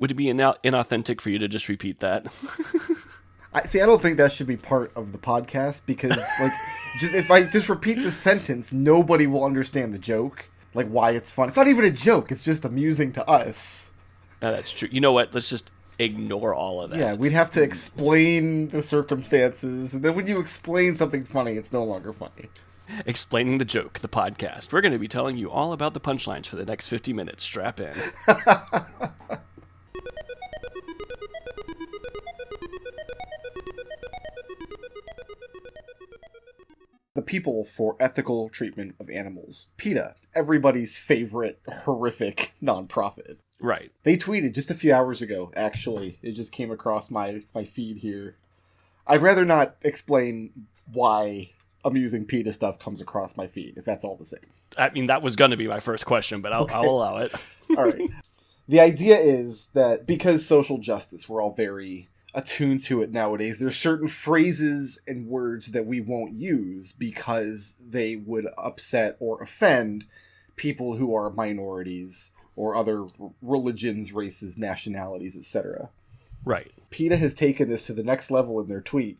Would it be inauthentic for you to just repeat that? I don't think that should be part of the podcast because, like, if I just repeat the sentence, nobody will understand the joke. Like, why it's fun. It's not even a joke. It's just amusing to us. That's true. You know what? Let's just ignore all of that. Yeah, we'd have to explain the circumstances. And then when you explain something funny, it's no longer funny. Explaining the Joke, the podcast. We're going to be telling you all about the punchlines for the next 50 minutes. Strap in. The People for Ethical Treatment of Animals. PETA, everybody's favorite horrific nonprofit. Right. They tweeted just a few hours ago, actually. It just came across my feed here. I'd rather not explain why amusing PETA stuff comes across my feed, if that's all the same. I mean, that was going to be my first question, but I'll allow it. All right. The idea is that because social justice, we're all very attuned to it nowadays, there's certain phrases and words that we won't use because they would upset or offend people who are minorities or other religions, races, nationalities, etc. Right. PETA has taken this to the next level in their tweet.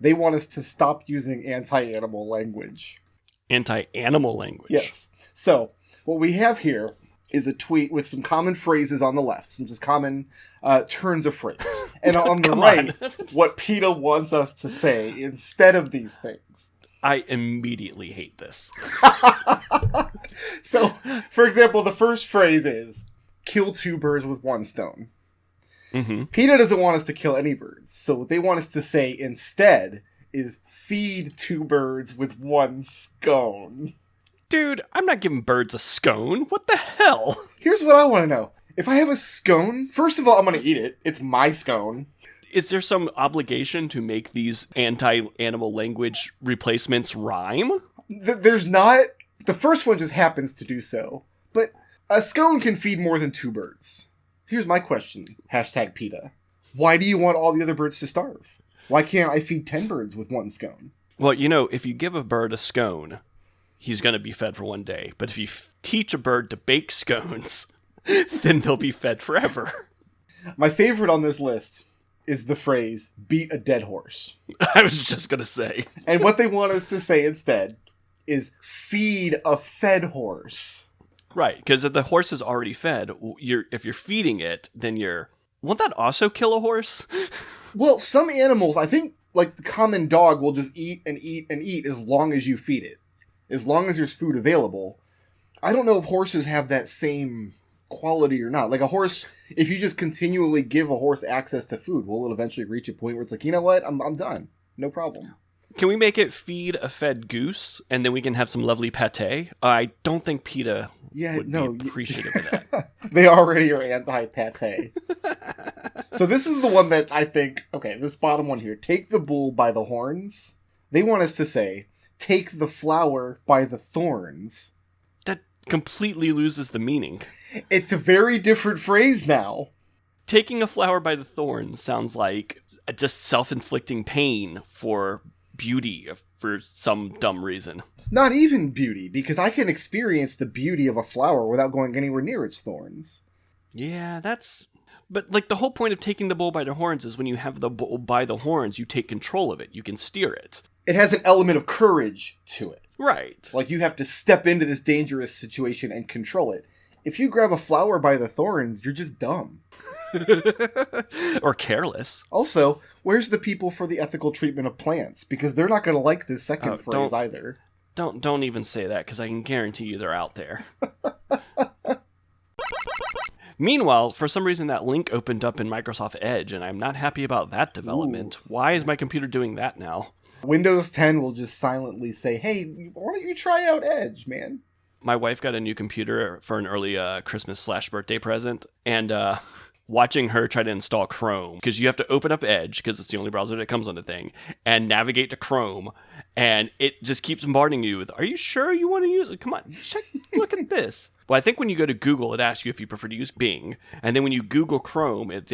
They want us to stop using anti-animal language. Anti-animal language? Yes. So, what we have here is a tweet with some common phrases on the left, some just common turns of phrase. And on the right, what PETA wants us to say instead of these things. I immediately hate this. So, for example, the first phrase is, kill 2 birds with 1 stone. Mm-hmm. PETA doesn't want us to kill any birds, so what they want us to say instead is, feed 2 birds with 1 scone. Dude, I'm not giving birds a scone. What the hell? Here's what I want to know. If I have a scone, first of all, I'm going to eat it. It's my scone. Is there some obligation to make these anti-animal language replacements rhyme? There's not. The first one just happens to do so. But a scone can feed more than 2 birds. Here's my question. Hashtag PETA. Why do you want all the other birds to starve? Why can't I feed 10 birds with 1 scone? Well, you know, if you give a bird a scone, he's going to be fed for 1 day. But if you teach a bird to bake scones, then they'll be fed forever. My favorite on this list is the phrase, beat a dead horse. I was just going to say. And what they want us to say instead is, feed a fed horse. Right, because if the horse is already fed, if you're feeding it, then won't that also kill a horse? Well, some animals, I think, like the common dog, will just eat and eat and eat as long as you feed it. As long as there's food available. I don't know if horses have that same quality or not. Like a horse, if you just continually give a horse access to food, will it eventually reach a point where it's like, you know what, I'm done. No problem. Can we make it feed a fed goose, and then we can have some lovely pate? I don't think PETA would be appreciative of that. They already are anti-pate. So this is the one that I think, okay, this bottom one here, take the bull by the horns. They want us to say, take the flower by the thorns. That completely loses the meaning. It's a very different phrase now. Taking a flower by the thorns sounds like just self-inflicting pain for beauty for some dumb reason. Not even beauty, because I can experience the beauty of a flower without going anywhere near its thorns. Yeah, but like the whole point of taking the bull by the horns is when you have the bull by the horns, you take control of it. You can steer it. It has an element of courage to it. Right. Like you have to step into this dangerous situation and control it. If you grab a flower by the thorns, you're just dumb. Or careless. Also, where's the people for the ethical treatment of plants? Because they're not going to like this second phrase either. Don't even say that, because I can guarantee you they're out there. Meanwhile, for some reason that link opened up in Microsoft Edge, and I'm not happy about that development. Ooh. Why is my computer doing that now? Windows 10 will just silently say, hey, why don't you try out Edge, man? My wife got a new computer for an early Christmas/birthday present, and watching her try to install Chrome, because you have to open up Edge, because it's the only browser that comes on the thing, and navigate to Chrome, and it just keeps bombarding you with, are you sure you want to use it? Come on, look at this. Well, I think when you go to Google, it asks you if you prefer to use Bing, and then when you Google Chrome, it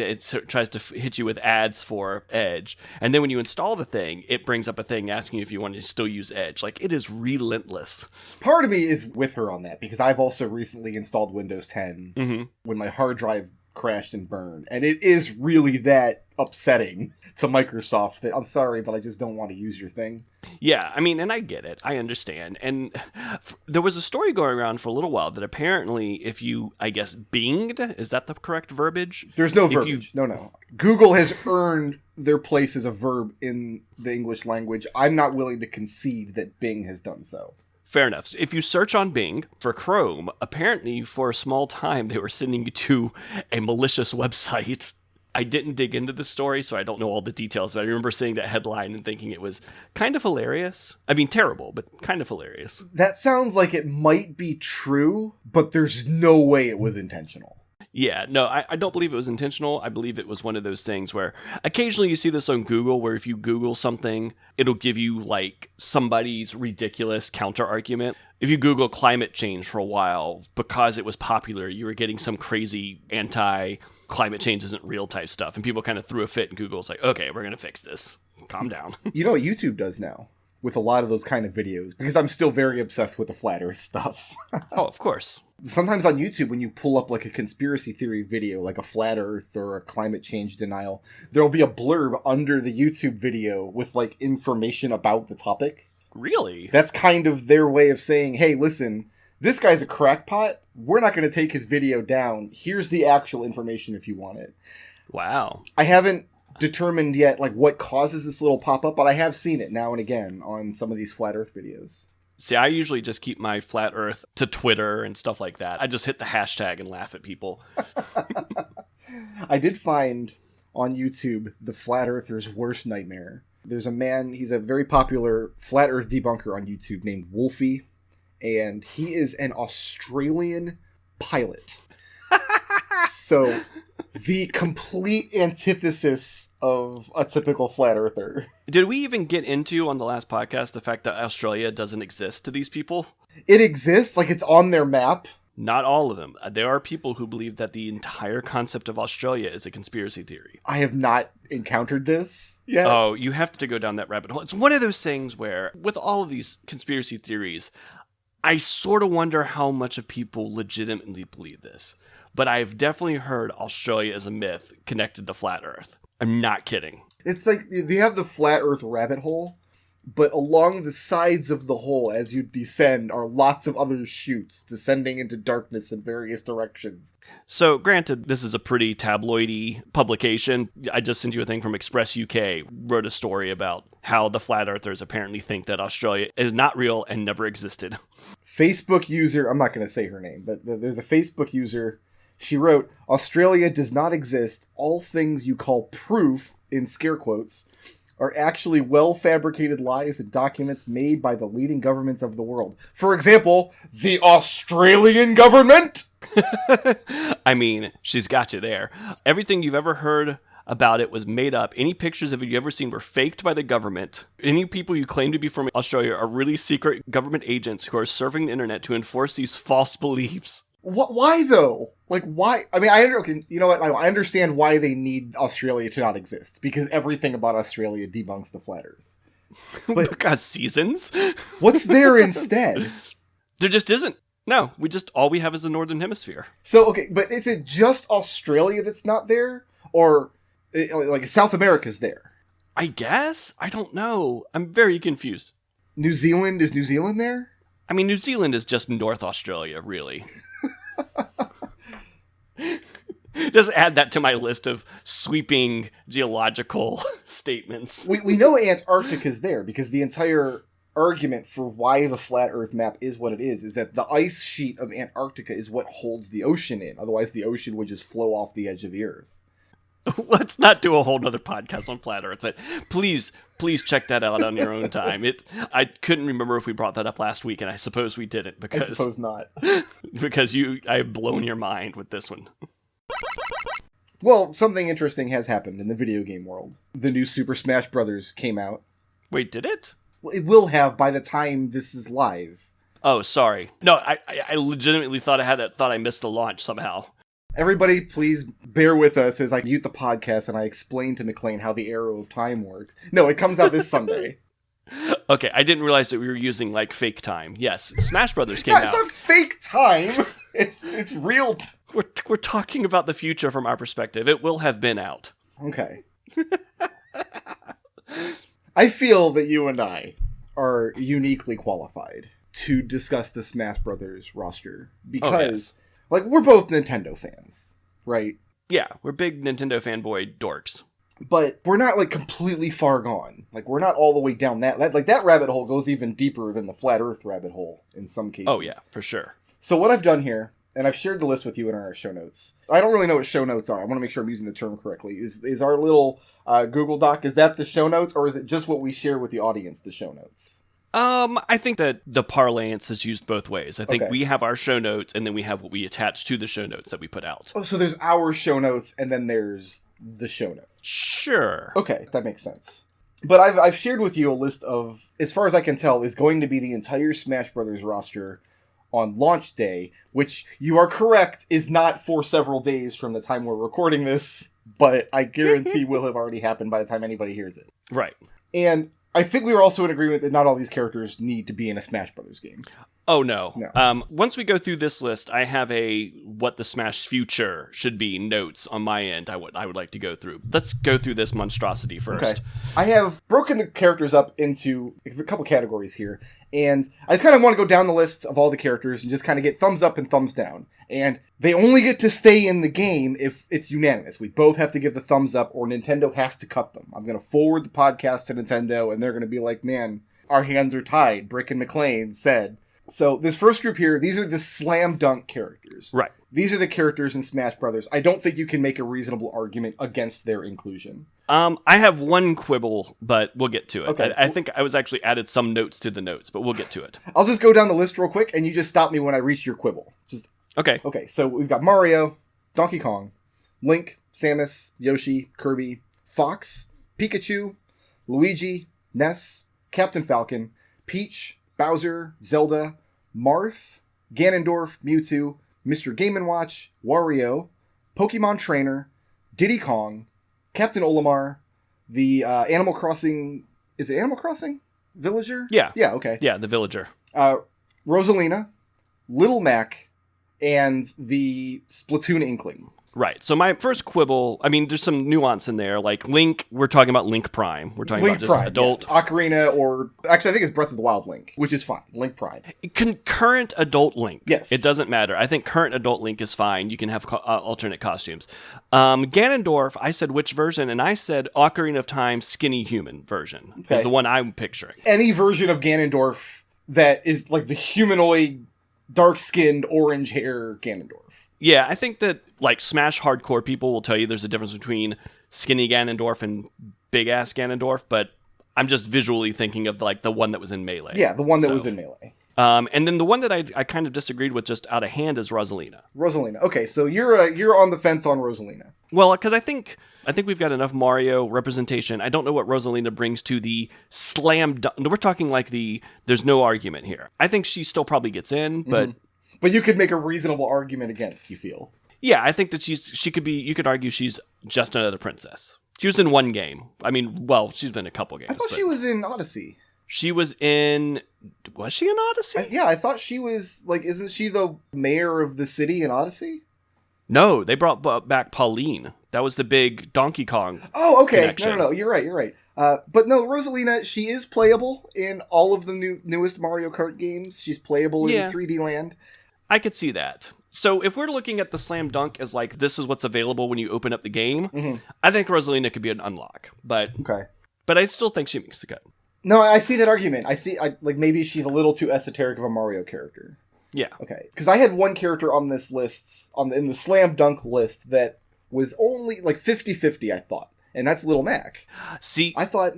tries to hit you with ads for Edge, and then when you install the thing, it brings up a thing asking you if you want to still use Edge. Like, it is relentless. Part of me is with her on that, because I've also recently installed Windows 10 when my hard drive crashed and burned. And it is really that upsetting to Microsoft that, I'm sorry, but I just don't want to use your thing. Yeah, I mean, and I get it. I understand. And there was a story going around for a little while that apparently if you, I guess, binged, is that the correct verbiage? There's no verbiage. No. Google has earned their place as a verb in the English language. I'm not willing to concede that Bing has done so. Fair enough. If you search on Bing for Chrome, apparently for a small time they were sending you to a malicious website. I didn't dig into the story, so I don't know all the details, but I remember seeing that headline and thinking it was kind of hilarious. I mean, terrible, but kind of hilarious. That sounds like it might be true, but there's no way it was intentional. Yeah, no, I don't believe it was intentional. I believe it was one of those things where occasionally you see this on Google where if you Google something, it'll give you like somebody's ridiculous counter argument. If you Google climate change for a while, because it was popular, you were getting some crazy anti-climate change isn't real type stuff. And people kind of threw a fit and Google's like, okay, we're going to fix this. Calm down. You know what YouTube does now with a lot of those kind of videos? Because I'm still very obsessed with the flat earth stuff. Oh, of course. Sometimes on YouTube, when you pull up like a conspiracy theory video, like a flat earth or a climate change denial, there'll be a blurb under the YouTube video with like information about the topic. Really? That's kind of their way of saying, hey, listen, this guy's a crackpot. We're not going to take his video down. Here's the actual information if you want it. Wow. I haven't determined yet like what causes this little pop-up, but I have seen it now and again on some of these flat earth videos. See, I usually just keep my flat earth to Twitter and stuff like that. I just hit the hashtag and laugh at people. I did find on YouTube the flat earther's worst nightmare. There's a man, he's a very popular flat earth debunker on YouTube named Wolfie, and he is an Australian pilot. So, the complete antithesis of a typical flat earther. Did we even get into on the last podcast the fact that Australia doesn't exist to these people? It exists, like it's on their map. Not all of them. There are people who believe that the entire concept of Australia is a conspiracy theory. I have not encountered this yet. Oh, you have to go down that rabbit hole. It's one of those things where, with all of these conspiracy theories, I sort of wonder how much of people legitimately believe this. But I've definitely heard Australia is a myth connected to flat Earth. I'm not kidding. It's like they have the flat Earth rabbit hole, but along the sides of the hole as you descend are lots of other chutes descending into darkness in various directions. So, granted, this is a pretty tabloidy publication. I just sent you a thing from Express UK, wrote a story about how the flat earthers apparently think that Australia is not real and never existed. Facebook user, I'm not going to say her name, but there's a Facebook user. She wrote, Australia does not exist. All things you call proof, in scare quotes, are actually well-fabricated lies and documents made by the leading governments of the world. For example, the Australian government? I mean, she's got you there. Everything you've ever heard about it was made up. Any pictures of it you ever seen were faked by the government. Any people you claim to be from Australia are really secret government agents who are surfing the internet to enforce these false beliefs. Why, though? Like, why? I mean, you know what? I understand why they need Australia to not exist, because everything about Australia debunks the flat Earth. But because seasons? What's there instead? There just isn't. No, all we have is the Northern Hemisphere. So, okay, but is it just Australia that's not there? Or, like, South America's there? I guess? I don't know. I'm very confused. New Zealand? Is New Zealand there? I mean, New Zealand is just North Australia, really. Just add that to my list of sweeping geological statements. We know Antarctica's there because the entire argument for why the flat Earth map is what it is that the ice sheet of Antarctica is what holds the ocean in. Otherwise, the ocean would just flow off the edge of the Earth. Let's not do a whole nother podcast on flat Earth, but please check that out on your own time. I couldn't remember if we brought that up last week, and I suppose we didn't. I suppose not. Because I've blown your mind with this one. Well, something interesting has happened in the video game world. The new Super Smash Bros. Came out. Wait, did it? Well, it will have by the time this is live. Oh, sorry. No, I legitimately thought I missed the launch somehow. Everybody, please bear with us as I mute the podcast and I explain to McClain how the arrow of time works. No, it comes out this Sunday. Okay, I didn't realize that we were using, like, fake time. Yes, Smash Brothers came out. It's not fake time! It's real. We're talking about the future from our perspective. It will have been out. Okay. I feel that you and I are uniquely qualified to discuss the Smash Brothers roster because, like, we're both Nintendo fans, right? Yeah, we're big Nintendo fanboy dorks. But we're not, like, completely far gone. Like, we're not all the way down that rabbit hole goes even deeper than the Flat Earth rabbit hole in some cases. Oh, yeah, for sure. So what I've done here, and I've shared the list with you in our show notes. I don't really know what show notes are. I want to make sure I'm using the term correctly. Is our little Google Doc, is that the show notes, or is it just what we share with the audience, the show notes? I think that the parlance is used both ways. I think Okay. we have our show notes, and then we have what we attach to the show notes that we put out. Oh, so there's our show notes, and then there's the show notes. Sure. Okay, that makes sense. But I've shared with you a list of, as far as I can tell, is going to be the entire Smash Brothers roster on launch day, which you are correct is not for several days from the time we're recording this, but I guarantee will have already happened by the time anybody hears it. Right. And I think we were also in agreement that not all these characters need to be in a Smash Brothers game. Oh, no. No. Once we go through this list, I have a what the Smash future should be notes on my end I would like to go through. Let's go through this monstrosity first. Okay. I have broken the characters up into a couple categories here, and I just kind of want to go down the list of all the characters and just kind of get thumbs up and thumbs down. And they only get to stay in the game if it's unanimous. We both have to give the thumbs up, or Nintendo has to cut them. I'm going to forward the podcast to Nintendo, and they're going to be like, man, our hands are tied. Brick and McClain said. So this first group here, these are the slam dunk characters. Right. These are the characters in Smash Brothers. I don't think you can make a reasonable argument against their inclusion. I have one quibble, but we'll get to it. Okay. I think I was actually added some notes to the notes, but we'll get to it. I'll just go down the list real quick, and you just stop me when I reach your quibble. Okay, so we've got Mario, Donkey Kong, Link, Samus, Yoshi, Kirby, Fox, Pikachu, Luigi, Ness, Captain Falcon, Peach, Bowser, Zelda, Marth, Ganondorf, Mewtwo, Mr. Game & Watch, Wario, Pokemon Trainer, Diddy Kong, Captain Olimar, the Animal Crossing... Is it Animal Crossing? Villager? Yeah. Yeah, okay. Yeah, the villager. Rosalina, Little Mac, and the Splatoon Inkling. Right. So my first quibble, I mean, there's some nuance in there. Like Link, we're talking about Link Prime. We're talking Link about just Prime, adult. yeah. Ocarina, or... Actually, I think it's Breath of the Wild Link, which is fine. Link Prime. Concurrent adult Link. Yes. It doesn't matter. I think current adult Link is fine. You can have alternate costumes. Ganondorf, I said which version, and I said Ocarina of Time skinny human version. Okay. Is the one I'm picturing. Any version of Ganondorf that is like the humanoid, dark-skinned, orange hair Ganondorf. Yeah, I think that like Smash hardcore people will tell you there's a difference between skinny Ganondorf and big ass Ganondorf, but I'm just visually thinking of like the one that was in Melee. Yeah, the one that was in Melee. And then the one that I kind of disagreed with just out of hand is Rosalina. Rosalina. Okay, so you're on the fence on Rosalina. Well, because I think we've got enough Mario representation. I don't know what Rosalina brings to the slam dunk. We're talking like there's no argument here. I think she still probably gets in, but... But you could make a reasonable argument against, you feel? Yeah, I think that she could be, you could argue she's just another princess. She was in one game. I mean, well, she's been in a couple games. I thought she was in Odyssey. She was in Odyssey? Yeah, I thought she was, like, isn't she the mayor of the city in Odyssey? No, they brought back Pauline. That was the big Donkey Kong. Oh, okay. Connection. No, you're right. But no, Rosalina, she is playable in all of the newest Mario Kart games. She's playable in 3D Land. I could see that. So if we're looking at the slam dunk as like, this is what's available when you open up the game, I think Rosalina could be an unlock. But I still think she makes the cut. No, I see that argument. Like maybe she's a little too esoteric of a Mario character. Yeah. Okay. Because I had one character on this list, in the slam dunk list, that was only like 50-50, I thought. And that's Little Mac. See, I thought,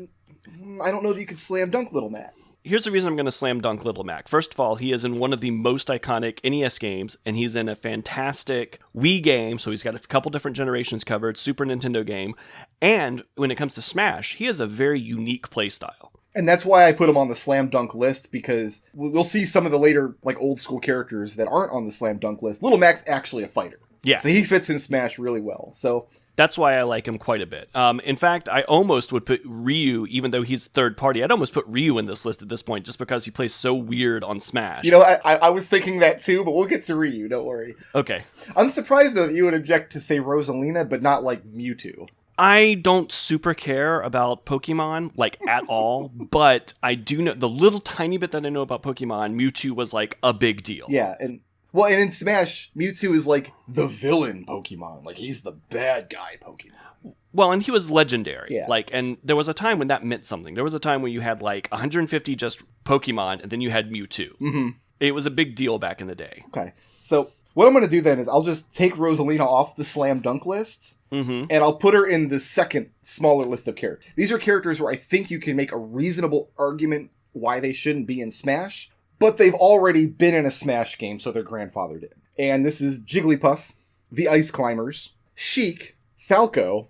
I don't know that you could slam dunk Little Mac. Here's the reason I'm going to slam dunk Little Mac. First of all, he is in one of the most iconic NES games, and he's in a fantastic Wii game, so he's got a couple different generations covered, Super Nintendo game, and when it comes to Smash, he has a very unique playstyle. And that's why I put him on the slam dunk list, because we'll see some of the later, like, old school characters that aren't on the slam dunk list. Little Mac's actually a fighter. Yeah. So he fits in Smash really well. So That's why I like him quite a bit. In fact, I almost would put Ryu, even though he's third party. I'd almost put Ryu in this list at this point, just because he plays so weird on Smash. You know, I was thinking that too, but we'll get to Ryu. Don't worry. Okay. I'm surprised though that you would object to say Rosalina, but not like Mewtwo. I don't super care about Pokemon, like, at all, but I do know, the little tiny bit that I know about Pokemon, Mewtwo was, like, a big deal. Yeah, and in Smash, Mewtwo is, like, the villain Pokemon. Like, he's the bad guy Pokemon. Well, and he was legendary. Yeah. Like, and there was a time when that meant something. There was a time when you had, like, 150 just Pokemon, and then you had Mewtwo. Mm-hmm. It was a big deal back in the day. Okay, so what I'm going to do then is I'll just take Rosalina off the slam dunk list, and I'll put her in the second smaller list of characters. These are characters where I think you can make a reasonable argument why they shouldn't be in Smash, but they've already been in a Smash game, so they're grandfathered in. And this is Jigglypuff, the Ice Climbers, Sheik, Falco,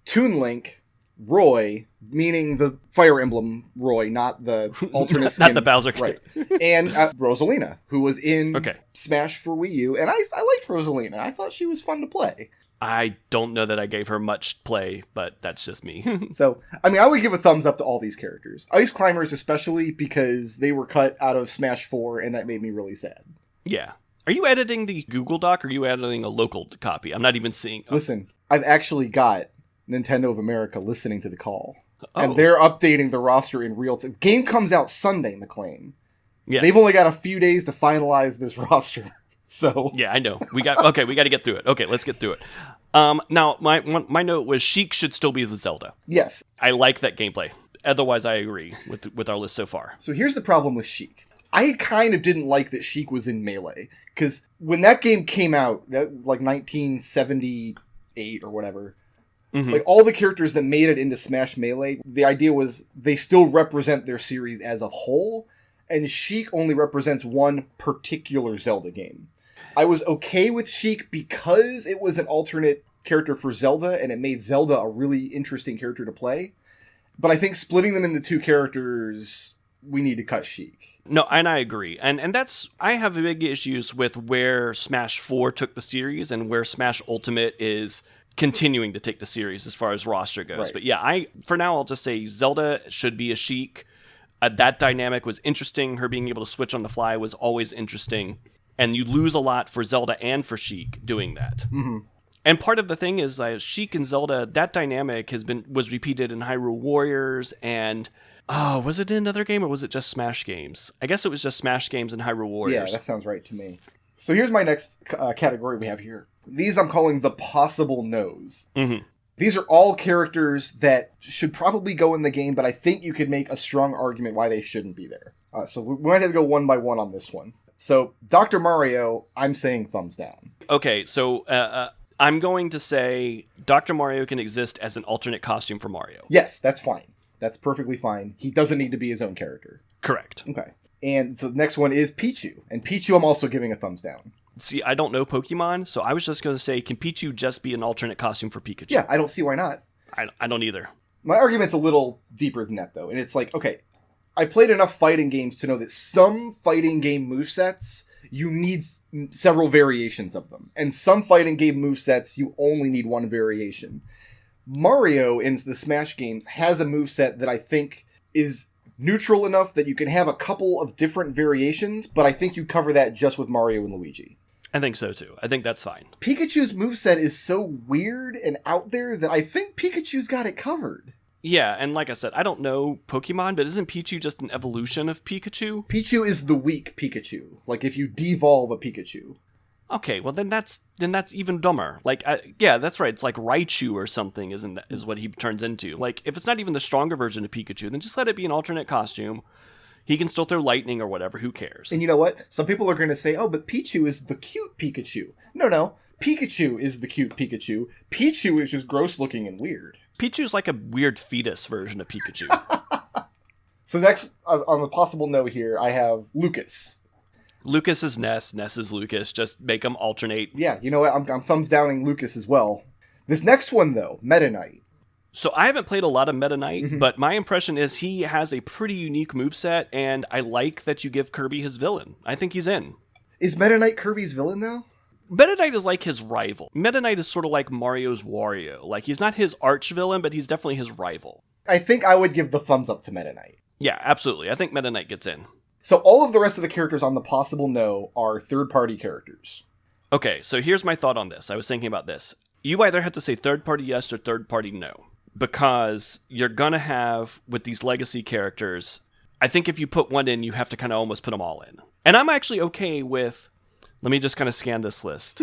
Toon Link, Roy, meaning the Fire Emblem Roy, not the alternate skin. Not the Bowser kid. Right. And Rosalina, who was in Okay. Smash for Wii U. And I liked Rosalina. I thought she was fun to play. I don't know that I gave her much play, but that's just me. So, I mean, I would give a thumbs up to all these characters. Ice Climbers especially, because they were cut out of Smash 4, and that made me really sad. Yeah. Are you editing the Google Doc, or are you editing a local copy? I'm not even seeing... Listen, I've actually got Nintendo of America listening to the call. Oh. And they're updating the roster in real time. Game comes out Sunday, McClain. Yes. They've only got a few days to finalize this roster. So Yeah, I know. We got to get through it. Okay, let's get through it. Now, my note was Sheik should still be the Zelda. yes. I like that gameplay. Otherwise, I agree with our list so far. So here's the problem with Sheik. I kind of didn't like that Sheik was in Melee. Because when that game came out, that like 1978 or whatever, like all the characters that made it into Smash Melee, the idea was they still represent their series as a whole, and Sheik only represents one particular Zelda game. I was okay with Sheik because it was an alternate character for Zelda, and it made Zelda a really interesting character to play. But I think splitting them into two characters, we need to cut Sheik. No, and I agree. And that's... I have big issues with where Smash 4 took the series and where Smash Ultimate is continuing to take the series as far as roster goes. Right. But yeah, for now, I'll just say Zelda should be a Sheik. That dynamic was interesting. Her being able to switch on the fly was always interesting. And you lose a lot for Zelda and for Sheik doing that. Mm-hmm. And part of the thing is Sheik and Zelda, that dynamic was repeated in Hyrule Warriors and... Oh, was it in another game or was it just Smash games? I guess it was just Smash games and Hyrule Warriors. Yeah, that sounds right to me. So here's my next category we have here. These I'm calling the possible no's. Mm-hmm. These are all characters that should probably go in the game, but I think you could make a strong argument why they shouldn't be there. So we might have to go one by one on this one. So Dr. Mario, I'm saying thumbs down. Okay, so I'm going to say Dr. Mario can exist as an alternate costume for Mario. Yes, that's fine. That's perfectly fine. He doesn't need to be his own character. Correct. Okay. And so the next one is Pichu. And Pichu I'm also giving a thumbs down. See, I don't know Pokemon, so I was just going to say, can Pichu just be an alternate costume for Pikachu? Yeah, I don't see why not. I don't either. My argument's a little deeper than that, though. And it's like, okay, I've played enough fighting games to know that some fighting game movesets, you need several variations of them. And some fighting game movesets, you only need one variation. Mario in the Smash games has a moveset that I think is neutral enough that you can have a couple of different variations, but I think you cover that just with Mario and Luigi. I think so too. I think that's fine. Pikachu's moveset is so weird and out there that I think Pikachu's got it covered. Yeah, and like I said, I don't know Pokemon, but isn't Pichu just an evolution of Pikachu? Pichu is the weak Pikachu. Like if you devolve a Pikachu. Okay, well then that's even dumber. Like, yeah, that's right. It's like Raichu or something, is what he turns into. Like, if it's not even the stronger version of Pikachu, then just let it be an alternate costume. He can still throw lightning or whatever. Who cares? And you know what? Some people are going to say, "Oh, but Pichu is the cute Pikachu." No. Pikachu is the cute Pikachu. Pichu is just gross looking and weird. Pichu's like a weird fetus version of Pikachu. So next, on a possible note here, I have Lucas. Lucas is Ness. Ness is Lucas. Just make them alternate. Yeah, you know what? I'm thumbs downing Lucas as well. This next one, though, Meta Knight. So I haven't played a lot of Meta Knight, but my impression is he has a pretty unique moveset, and I like that you give Kirby his villain. I think he's in. Is Meta Knight Kirby's villain, though? Meta Knight is like his rival. Meta Knight is sort of like Mario's Wario. Like, he's not his arch villain, but he's definitely his rival. I think I would give the thumbs up to Meta Knight. Yeah, absolutely. I think Meta Knight gets in. So all of the rest of the characters on the possible no are third-party characters. Okay, so here's my thought on this. I was thinking about this. You either have to say third-party yes or third-party no. Because you're going to have, with these legacy characters, I think if you put one in, you have to kind of almost put them all in. And I'm actually okay with... Let me just kind of scan this list.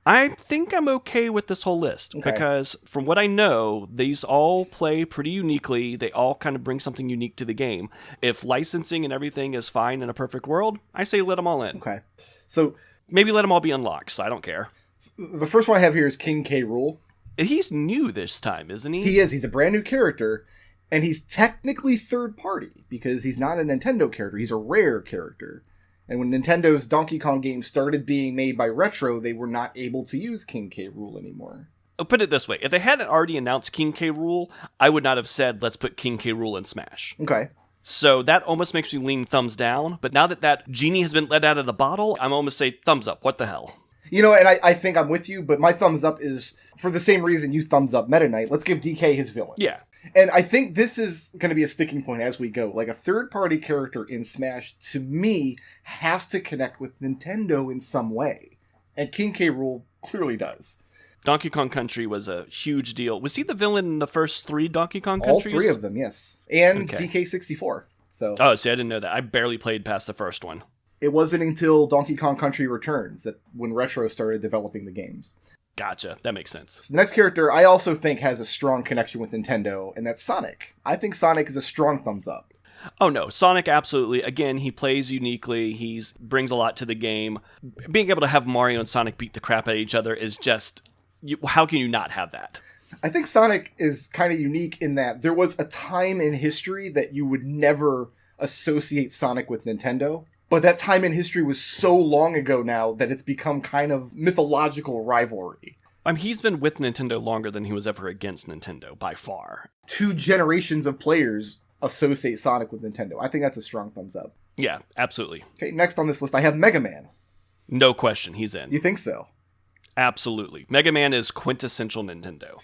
I think I'm okay with this whole list. Okay. Because from what I know, these all play pretty uniquely. They all kind of bring something unique to the game. If licensing and everything is fine in a perfect world, I say let them all in. Okay. So... Maybe let them all be unlocked, so I don't care. The first one I have here is King K. Rool. He's new this time, isn't he? He is. He's a brand new character, and he's technically third party because he's not a Nintendo character. He's a Rare character. And when Nintendo's Donkey Kong games started being made by Retro, they were not able to use King K. Rool anymore. I'll put it this way. If they hadn't already announced King K. Rool, I would not have said, let's put King K. Rool in Smash. Okay. So that almost makes me lean thumbs down. But now that that genie has been let out of the bottle, I'm almost say thumbs up. What the hell? You know, and I think I'm with you, but my thumbs up is for the same reason you thumbs up Meta Knight. Let's give DK his villain. Yeah. And I think this is going to be a sticking point as we go. Like, a third-party character in Smash, to me, has to connect with Nintendo in some way. And King K. Rool clearly does. Donkey Kong Country was a huge deal. Was he the villain in the first 3 Donkey Kong Countries? All 3 of them, yes. And okay. DK64. So. Oh, see, I didn't know that. I barely played past the first one. It wasn't until Donkey Kong Country Returns that when Retro started developing the games. Gotcha. That makes sense. So the next character I also think has a strong connection with Nintendo, and that's Sonic. I think Sonic is a strong thumbs up. Oh no, Sonic absolutely. Again, he plays uniquely. He brings a lot to the game. Being able to have Mario and Sonic beat the crap out of each other is just... how can you not have that? I think Sonic is kind of unique in that there was a time in history that you would never associate Sonic with Nintendo. But that time in history was so long ago now that it's become kind of mythological rivalry. He's been with Nintendo longer than he was ever against Nintendo, by far. 2 generations of players associate Sonic with Nintendo. I think that's a strong thumbs up. Yeah, absolutely. Okay, next on this list I have Mega Man. No question, he's in. You think so? Absolutely. Mega Man is quintessential Nintendo.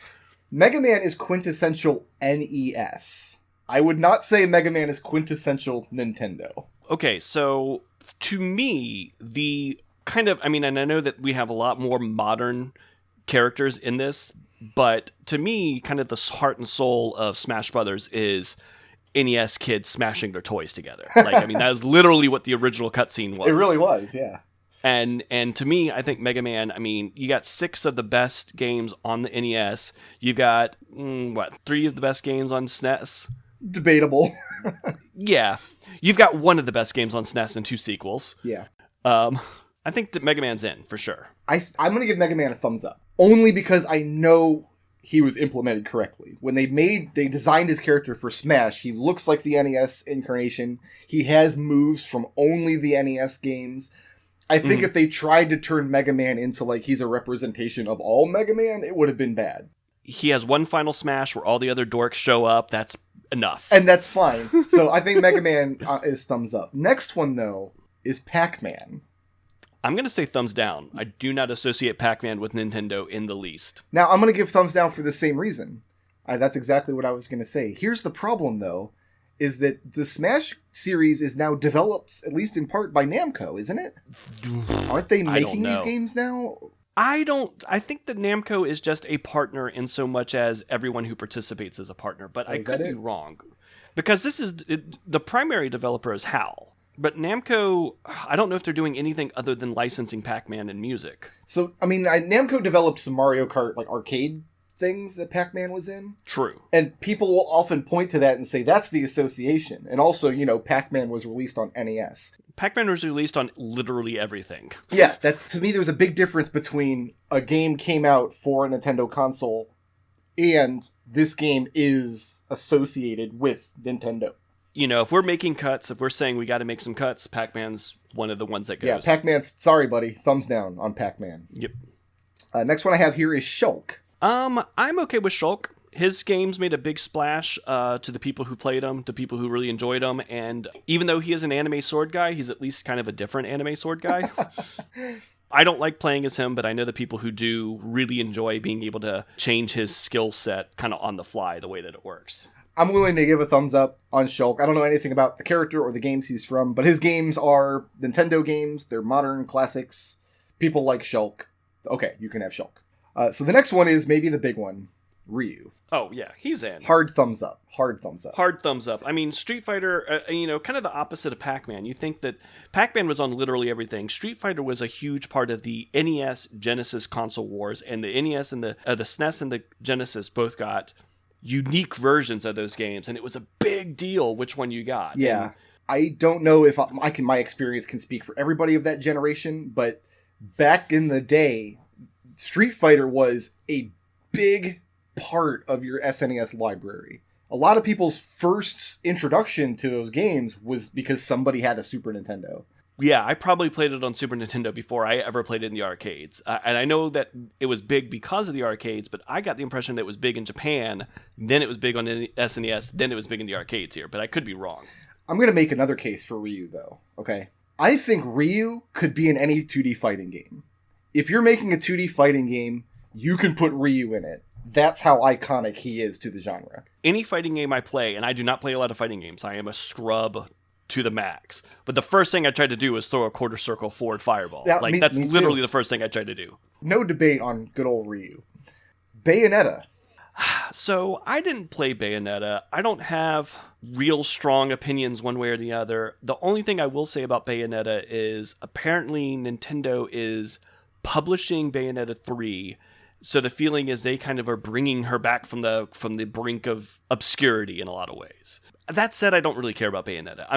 Mega Man is quintessential NES. I would not say Mega Man is quintessential Nintendo. Okay, so to me, the kind of, and I know that we have a lot more modern characters in this, but to me, kind of the heart and soul of Smash Brothers is NES kids smashing their toys together. Like, that is literally what the original cutscene was. It really was, yeah. And to me, I think Mega Man, you got 6 of the best games on the NES. You got, 3 of the best games on SNES? Debatable. Yeah. You've got 1 of the best games on SNES and 2 sequels. Yeah. I think that Mega Man's in, for sure. I'm going to give Mega Man a thumbs up. Only because I know he was implemented correctly. When they designed his character for Smash, he looks like the NES incarnation. He has moves from only the NES games. I think if they tried to turn Mega Man into like he's a representation of all Mega Man, it would have been bad. He has one final Smash where all the other dorks show up. That's enough. And that's fine. So I think Mega Man is thumbs up. Next one, though, is Pac-Man. I'm going to say thumbs down. I do not associate Pac-Man with Nintendo in the least. Now, I'm going to give thumbs down for the same reason. That's exactly what I was going to say. Here's the problem, though, is that the Smash series is now developed, at least in part, by Namco, isn't it? Aren't they making these games now? I think that Namco is just a partner in so much as everyone who participates is a partner, but I could be wrong. Because the primary developer is HAL. But Namco, I don't know if they're doing anything other than licensing Pac-Man and music. So, Namco developed some Mario Kart, arcade things that Pac-Man was in. True. And people will often point to that and say, that's the association. And also, Pac-Man was released on NES. Pac-Man was released on literally everything. Yeah, to me, there's a big difference between a game came out for a Nintendo console and this game is associated with Nintendo. If we're making cuts, if we're saying we got to make some cuts, Pac-Man's one of the ones that goes. Yeah, Pac-Man's, sorry, buddy, thumbs down on Pac-Man. Yep. Next one I have here is Shulk. I'm okay with Shulk. His games made a big splash to the people who played them, to people who really enjoyed them, and even though he is an anime sword guy, he's at least kind of a different anime sword guy. I don't like playing as him, but I know the people who do really enjoy being able to change his skill set kind of on the fly, the way that it works. I'm willing to give a thumbs up on Shulk. I don't know anything about the character or the games he's from, but his games are Nintendo games. They're modern classics. People like Shulk. Okay, you can have Shulk. So the next one is maybe the big one, Ryu. Oh, yeah, he's in. Hard thumbs up. Hard thumbs up. Hard thumbs up. I mean, Street Fighter, kind of the opposite of Pac-Man. You think that Pac-Man was on literally everything. Street Fighter was a huge part of the NES Genesis console wars, and the NES and the SNES and the Genesis both got unique versions of those games, and it was a big deal which one you got. Yeah. And I don't know if my experience can speak for everybody of that generation, but back in the day, Street Fighter was a big part of your SNES library. A lot of people's first introduction to those games was because somebody had a Super Nintendo. Yeah, I probably played it on Super Nintendo before I ever played it in the arcades. And I know that it was big because of the arcades, but I got the impression that it was big in Japan, then it was big on SNES, then it was big in the arcades here, but I could be wrong. I'm going to make another case for Ryu, though, okay? I think Ryu could be in any 2D fighting game. If you're making a 2D fighting game, you can put Ryu in it. That's how iconic he is to the genre. Any fighting game I play, and I do not play a lot of fighting games, I am a scrub to the max. But the first thing I tried to do was throw a quarter circle forward fireball. Yeah, that's me literally too. the first thing I tried to do. No debate on good old Ryu. Bayonetta. So I didn't play Bayonetta. I don't have real strong opinions one way or the other. The only thing I will say about Bayonetta is apparently Nintendo is publishing Bayonetta 3. So the feeling is they kind of are bringing her back from the brink of obscurity in a lot of ways. That said, I don't really care about Bayonetta.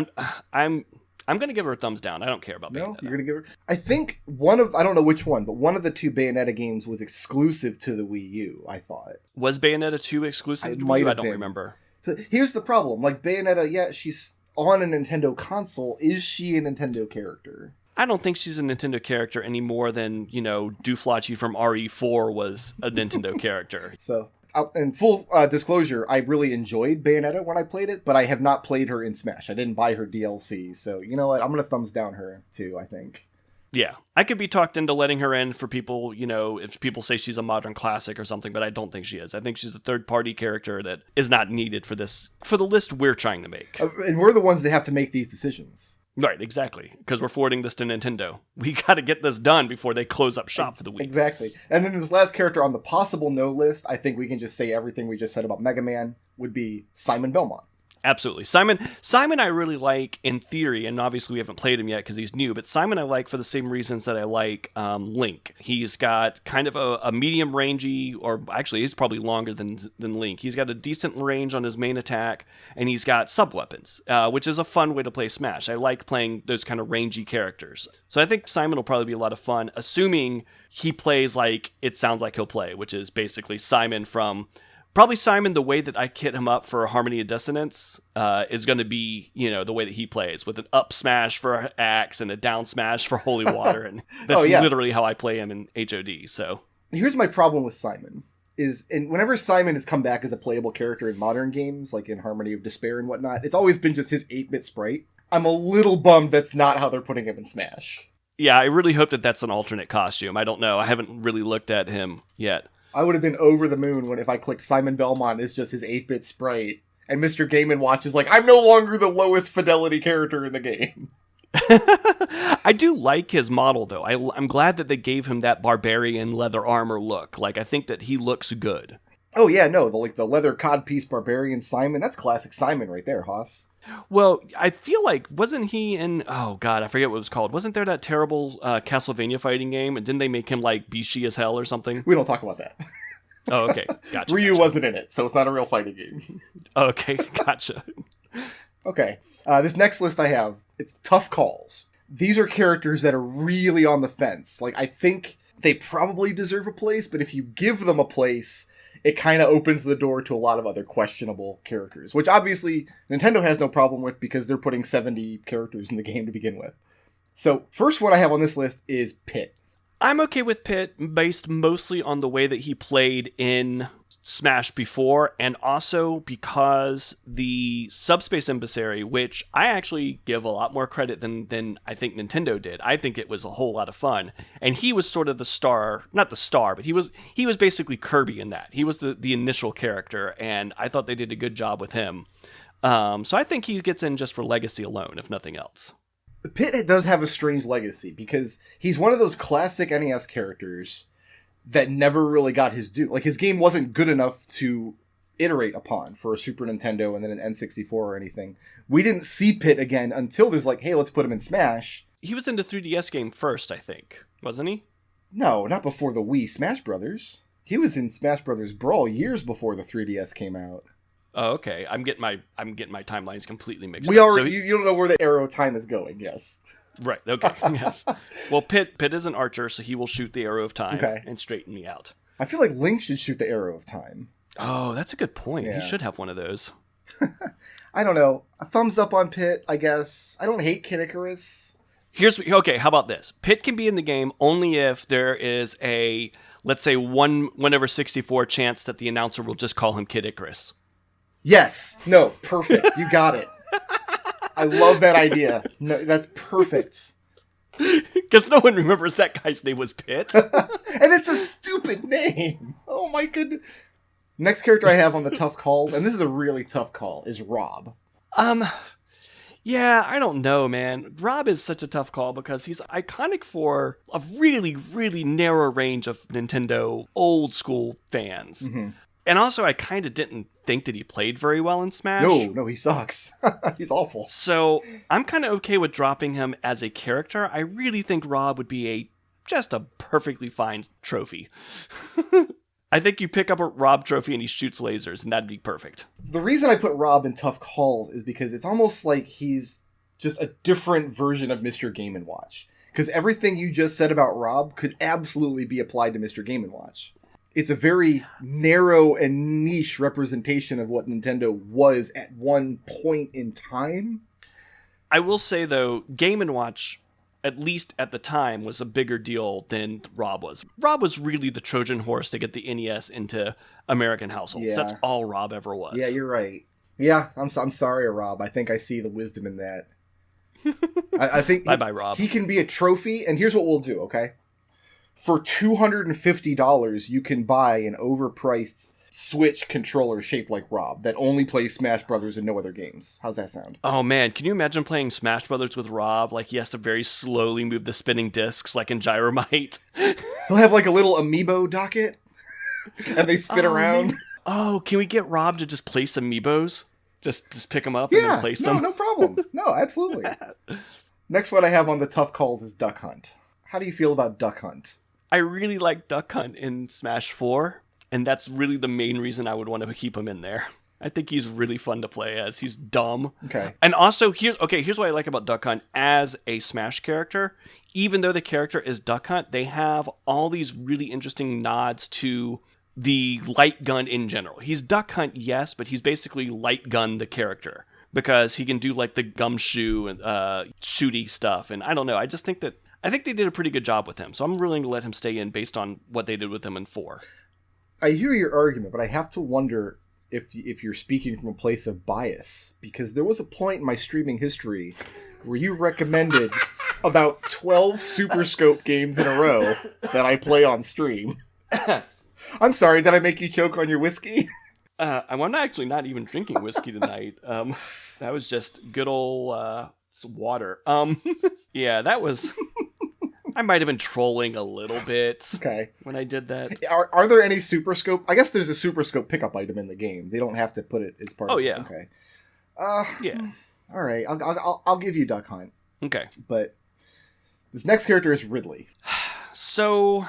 I'm going to give her a thumbs down. I don't care about Bayonetta. No, you're going to give her... I think I don't know which one, but one of the two Bayonetta games was exclusive to the Wii U, I thought. Was Bayonetta 2 exclusive to the Wii U? I don't remember. So here's the problem. Like, Bayonetta, yeah, she's on a Nintendo console. Is she a Nintendo character? I don't think she's a Nintendo character any more than, Duflachi from RE4 was a Nintendo character. So, in full disclosure, I really enjoyed Bayonetta when I played it, but I have not played her in Smash. I didn't buy her DLC, so you know what? I'm going to thumbs down her, too, I think. Yeah, I could be talked into letting her in for people, if people say she's a modern classic or something, but I don't think she is. I think she's a third-party character that is not needed for the list we're trying to make. And we're the ones that have to make these decisions. Right, exactly. Because we're forwarding this to Nintendo. We got to get this done before they close up shop for the week. Exactly. And then this last character on the possible no list, I think we can just say everything we just said about Mega Man, would be Simon Belmont. Absolutely. Simon I really like in theory, and obviously we haven't played him yet because he's new, but Simon I like for the same reasons that I like Link. He's got kind of a medium rangy, or actually he's probably longer than Link. He's got a decent range on his main attack, and he's got sub-weapons, which is a fun way to play Smash. I like playing those kind of rangy characters. So I think Simon will probably be a lot of fun, assuming he plays like it sounds like he'll play, which is basically Simon the way that I kit him up for Harmony of Dissonance is going to be, the way that he plays, with an up smash for Axe and a down smash for Holy Water. And that's literally how I play him in HOD. So here's my problem with Simon. And whenever Simon has come back as a playable character in modern games, like in Harmony of Despair and whatnot, it's always been just his 8-bit sprite. I'm a little bummed that's not how they're putting him in Smash. Yeah, I really hope that that's an alternate costume. I don't know. I haven't really looked at him yet. I would have been over the moon if I clicked Simon Belmont is just his 8-bit sprite, and Mr. Game & Watch is like, I'm no longer the lowest fidelity character in the game. I do like his model, though. I'm glad that they gave him that barbarian leather armor look. Like, I think that he looks good. Oh, yeah, no, the leather codpiece barbarian Simon, that's classic Simon right there, Haas. Well, I feel like, wasn't he in, oh god, I forget what it was called. Wasn't there that terrible Castlevania fighting game? And didn't they make him like beastie as hell or something? We don't talk about that. Oh, okay. Gotcha. Ryu wasn't in it, so it's not a real fighting game. Okay, gotcha. Okay, this next list I have, it's tough calls. These are characters that are really on the fence. Like, I think they probably deserve a place, but if you give them a place, it kind of opens the door to a lot of other questionable characters, which obviously Nintendo has no problem with because they're putting 70 characters in the game to begin with. So, first one I have on this list is Pit. I'm okay with Pit, based mostly on the way that he played in Smash before, and also because the Subspace Emissary, which I actually give a lot more credit than I think Nintendo did. I think it was a whole lot of fun, and he was sort of the star, not the star, but he was basically Kirby in that. He was the initial character, and I thought they did a good job with him. So I think he gets in just for legacy alone, if nothing else. Pit does have a strange legacy because he's one of those classic NES characters that never really got his due. Like, his game wasn't good enough to iterate upon for a Super Nintendo and then an N64 or anything. We didn't see Pit again until there's like, hey, let's put him in Smash. He was in the 3DS game first, I think. Wasn't he? No, not before the Wii Smash Brothers. He was in Smash Brothers Brawl years before the 3DS came out. Oh, okay. I'm getting my timelines completely mixed up. So you don't know where the arrow of time is going, yes. Right, okay, yes. Well, Pit is an archer, so he will shoot the arrow of time and straighten me out. I feel like Link should shoot the arrow of time. Oh, that's a good point. Yeah. He should have one of those. I don't know. A thumbs up on Pit, I guess. I don't hate Kid Icarus. Okay, how about this? Pit can be in the game only if there is a, let's say, 1/64 chance that the announcer will just call him Kid Icarus. Yes. No, perfect. You got it. I love that idea. No, that's perfect. Because no one remembers that guy's name was Pit. And it's a stupid name. Oh my goodness. Next character I have on the tough calls, and this is a really tough call, is Rob. Yeah, I don't know, man. Rob is such a tough call because he's iconic for a really, really narrow range of Nintendo old school fans. Mm-hmm. And also, I kind of didn't think that he played very well in Smash. No, he sucks. He's awful. So, I'm kind of okay with dropping him as a character. I really think Rob would be just a perfectly fine trophy. I think you pick up a Rob trophy and he shoots lasers, and that'd be perfect. The reason I put Rob in tough calls is because it's almost like he's just a different version of Mr. Game & Watch. Because everything you just said about Rob could absolutely be applied to Mr. Game & Watch. It's a very narrow and niche representation of what Nintendo was at one point in time. I will say, though, Game & Watch, at least at the time, was a bigger deal than Rob was. Rob was really the Trojan horse to get the NES into American households. Yeah. That's all Rob ever was. Yeah, you're right. Yeah, I'm sorry, Rob. I think I see the wisdom in that. I think Bye-bye, Rob. He can be a trophy, and here's what we'll do, okay? For $250, you can buy an overpriced Switch controller shaped like Rob that only plays Smash Brothers and no other games. How's that sound? Oh man, can you imagine playing Smash Brothers with Rob? Like, he has to very slowly move the spinning discs like in Gyromite. He'll have like a little amiibo docket, and they spin around. Man. Oh, can we get Rob to just place amiibos? Just pick them up and then place them? No problem. No, absolutely. Next one I have on the tough calls is Duck Hunt. How do you feel about Duck Hunt? I really like Duck Hunt in Smash 4, and that's really the main reason I would want to keep him in there. I think he's really fun to play as. He's dumb. Okay. And also, here's what I like about Duck Hunt as a Smash character. Even though the character is Duck Hunt, they have all these really interesting nods to the light gun in general. He's Duck Hunt, yes, but he's basically light gun the character. Because he can do like the gumshoe and shooty stuff. And I don't know, I think they did a pretty good job with him. So I'm willing to let him stay in based on what they did with him in 4. I hear your argument, but I have to wonder if you're speaking from a place of bias. Because there was a point in my streaming history where you recommended about 12 Super Scope games in a row that I play on stream. I'm sorry, did I make you choke on your whiskey? I'm actually not even drinking whiskey tonight. That was just good old water. Yeah, that was... I might have been trolling a little bit when I did that. Are there any Super Scope? I guess there's a Super Scope pickup item in the game. They don't have to put it as part of it. Yeah. Okay. Yeah. All right, I'll give you Duck Hunt. Okay. But this next character is Ridley. So,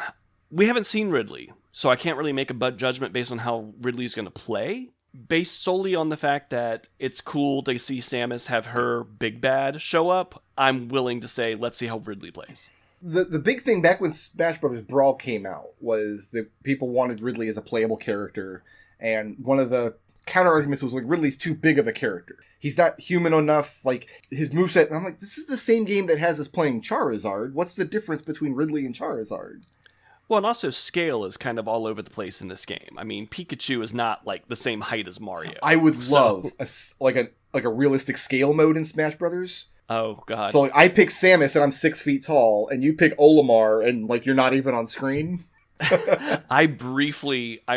we haven't seen Ridley, so I can't really make a judgment based on how Ridley's going to play. Based solely on the fact that it's cool to see Samus have her big bad show up, I'm willing to say, let's see how Ridley plays. The big thing back when Smash Brothers Brawl came out was that people wanted Ridley as a playable character, and one of the counter arguments was like, Ridley's too big of a character. He's not human enough, like his moveset. And I'm like, this is the same game that has us playing Charizard. What's the difference between Ridley and Charizard? Well, and also scale is kind of all over the place in this game. I mean, Pikachu is not like the same height as Mario. I would love a realistic scale mode in Smash Brothers. Oh god. So like, I pick Samus and I'm 6 feet tall, and you pick Olimar and like you're not even on screen. I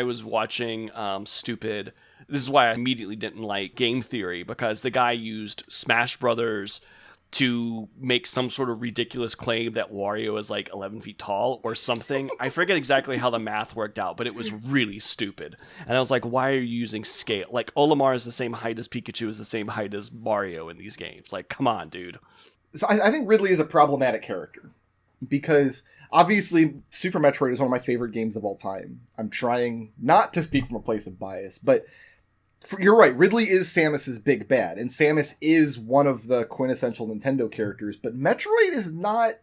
was watching stupid. This is why I immediately didn't like Game Theory, because the guy used Smash Brothers to make some sort of ridiculous claim that Wario is like 11 feet tall or something. I forget exactly how the math worked out, but it was really stupid. And I was like, why are you using scale? Like, Olimar is the same height as Pikachu, is the same height as Mario in these games. Like, come on, dude. So I think Ridley is a problematic character, because obviously Super Metroid is one of my favorite games of all time. I'm trying not to speak from a place of bias, but you're right, Ridley is Samus's big bad, and Samus is one of the quintessential Nintendo characters, but Metroid is not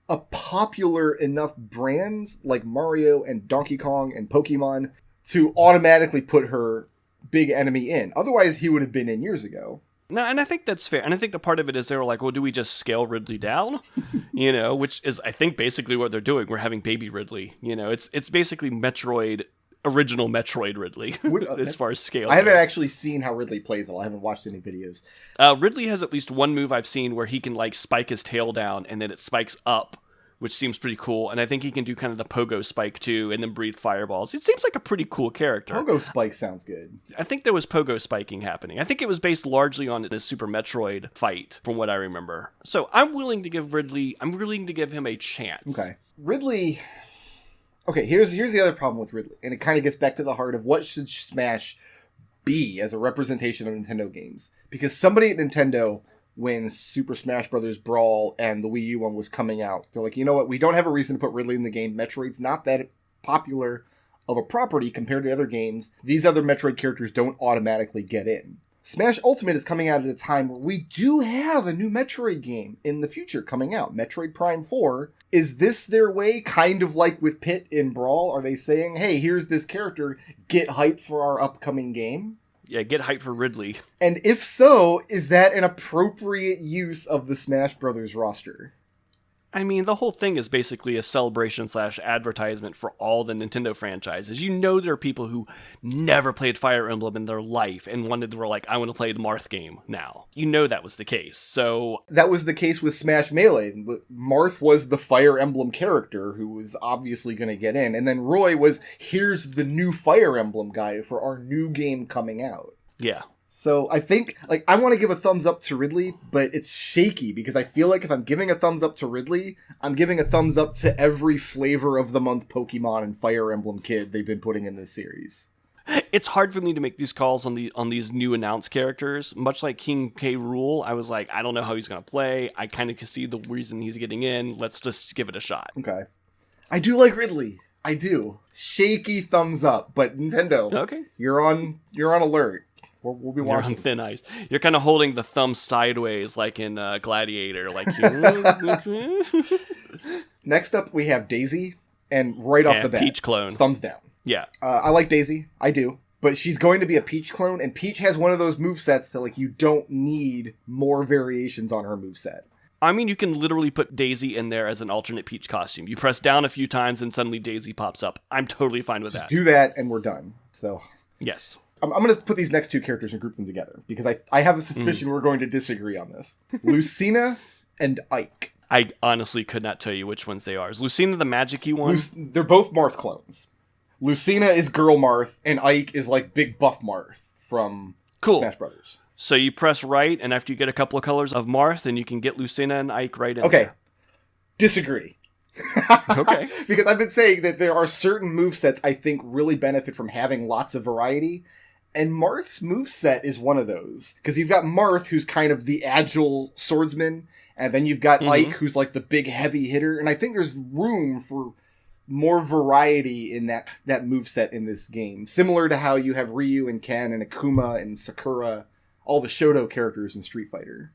a popular enough brand like Mario and Donkey Kong and Pokemon to automatically put her big enemy in. Otherwise, he would have been in years ago. No, and I think that's fair. And I think the part of it is they were like, well, do we just scale Ridley down? Which is, I think, basically what they're doing. We're having baby Ridley. It's basically original Metroid Ridley, as far as scale. I haven't actually seen how Ridley plays it. I haven't watched any videos. Ridley has at least one move I've seen where he can like spike his tail down and then it spikes up, which seems pretty cool. And I think he can do kind of the pogo spike too, and then breathe fireballs. It seems like a pretty cool character. Pogo spike sounds good. I think there was pogo spiking happening. I think it was based largely on the Super Metroid fight, from what I remember. So I'm willing to give him a chance. Okay. Ridley... Okay, here's the other problem with Ridley, and it kind of gets back to the heart of what should Smash be as a representation of Nintendo games. Because somebody at Nintendo, when Super Smash Bros. Brawl and the Wii U one was coming out, they're like, you know what, we don't have a reason to put Ridley in the game. Metroid's not that popular of a property compared to other games. These other Metroid characters don't automatically get in. Smash Ultimate is coming out at a time where we do have a new Metroid game in the future coming out, Metroid Prime 4. Is this their way, kind of like with Pit in Brawl? Are they saying, hey, here's this character, get hyped for our upcoming game? Yeah, get hyped for Ridley. And if so, is that an appropriate use of the Smash Brothers roster? I mean, the whole thing is basically a celebration / advertisement for all the Nintendo franchises. There are people who never played Fire Emblem in their life and were like, I want to play the Marth game now. That was the case. So that was the case with Smash Melee. Marth was the Fire Emblem character who was obviously going to get in. And then Roy was, here's the new Fire Emblem guy for our new game coming out. Yeah. So I think, I want to give a thumbs up to Ridley, but it's shaky because I feel like if I'm giving a thumbs up to Ridley, I'm giving a thumbs up to every flavor of the month Pokemon and Fire Emblem kid they've been putting in this series. It's hard for me to make these calls on these new announced characters. Much like King K. Rool, I was like, I don't know how he's going to play. I kind of can see the reason he's getting in. Let's just give it a shot. Okay. I do like Ridley. I do. Shaky thumbs up, but Nintendo, okay, you're on alert. We'll be watching. You're on thin ice. You're kind of holding the thumb sideways, like in Gladiator. Like Next up, we have Daisy, and right off the bat, Peach clone. Thumbs down. Yeah, I like Daisy. I do, but she's going to be a Peach clone, and Peach has one of those movesets that you don't need more variations on her moveset. I mean, you can literally put Daisy in there as an alternate Peach costume. You press down a few times, and suddenly Daisy pops up. I'm totally fine with that. Just do that, and we're done. So yes. I'm going to put these next two characters and group them together, because I have a suspicion we're going to disagree on this. Lucina and Ike. I honestly could not tell you which ones they are. Is Lucina the magic-y one? They're both Marth clones. Lucina is Girl Marth, and Ike is big buff Marth from Smash Brothers. So you press right, and after you get a couple of colors of Marth, then you can get Lucina and Ike right in Okay. there. Disagree. Okay. Because I've been saying that there are certain movesets I think really benefit from having lots of variety. And Marth's moveset is one of those. Because you've got Marth, who's kind of the agile swordsman, and then you've got Ike, who's the big heavy hitter. And I think there's room for more variety in that moveset in this game. Similar to how you have Ryu and Ken and Akuma and Sakura, all the Shoto characters in Street Fighter.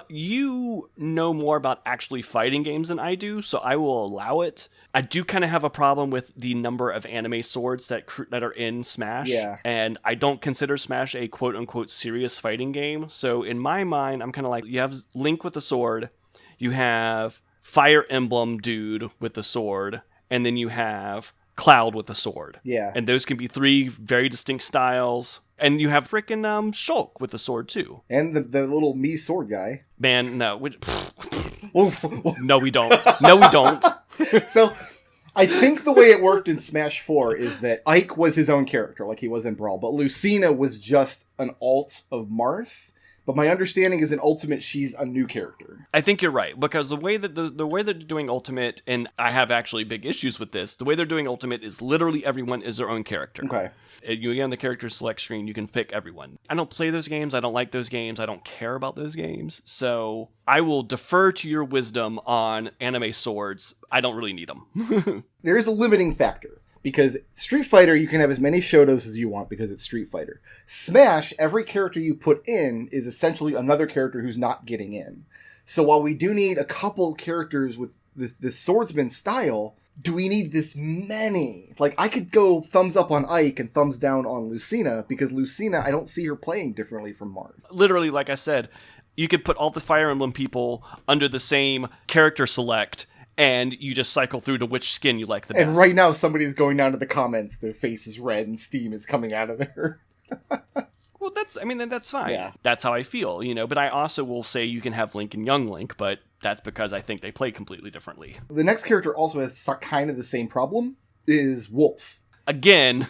You know more about actually fighting games than I do, so I will allow it. I do kind of have a problem with the number of anime swords that are in Smash. Yeah. And I don't consider Smash a quote-unquote serious fighting game. So in my mind, I'm kind of like, you have Link with the sword, you have Fire Emblem dude with the sword, and then you have Cloud with a sword. Yeah. And those can be 3 very distinct styles. And you have frickin' Shulk with the sword, too. And the little me sword guy. Man, no. No, we don't. No, we don't. So, I think the way it worked in Smash 4 is that Ike was his own character, like he was in Brawl, but Lucina was just an alt of Marth. But my understanding is in Ultimate, she's a new character. I think you're right, because the way that the way that they're doing Ultimate, and I have actually big issues with this, the way they're doing Ultimate is literally everyone is their own character. Okay. You get on the character select screen, you can pick everyone. I don't play those games, I don't like those games, I don't care about those games, so I will defer to your wisdom on anime swords. I don't really need them. There is a limiting factor. Because Street Fighter, you can have as many Shotos as you want because it's Street Fighter. Smash, every character you put in is essentially another character who's not getting in. So while we do need a couple characters with this swordsman style, do we need this many? Like, I could go thumbs up on Ike and thumbs down on Lucina, because Lucina, I don't see her playing differently from Marth. Literally, like I said, you could put all the Fire Emblem people under the same character select, and you just cycle through to which skin you like the best. And right now, somebody's going down to the comments, their face is red and steam is coming out of there. Well, that's fine. Yeah. That's how I feel, But I also will say you can have Link and Young Link, but that's because I think they play completely differently. The next character also has kind of the same problem, is Wolf. Again,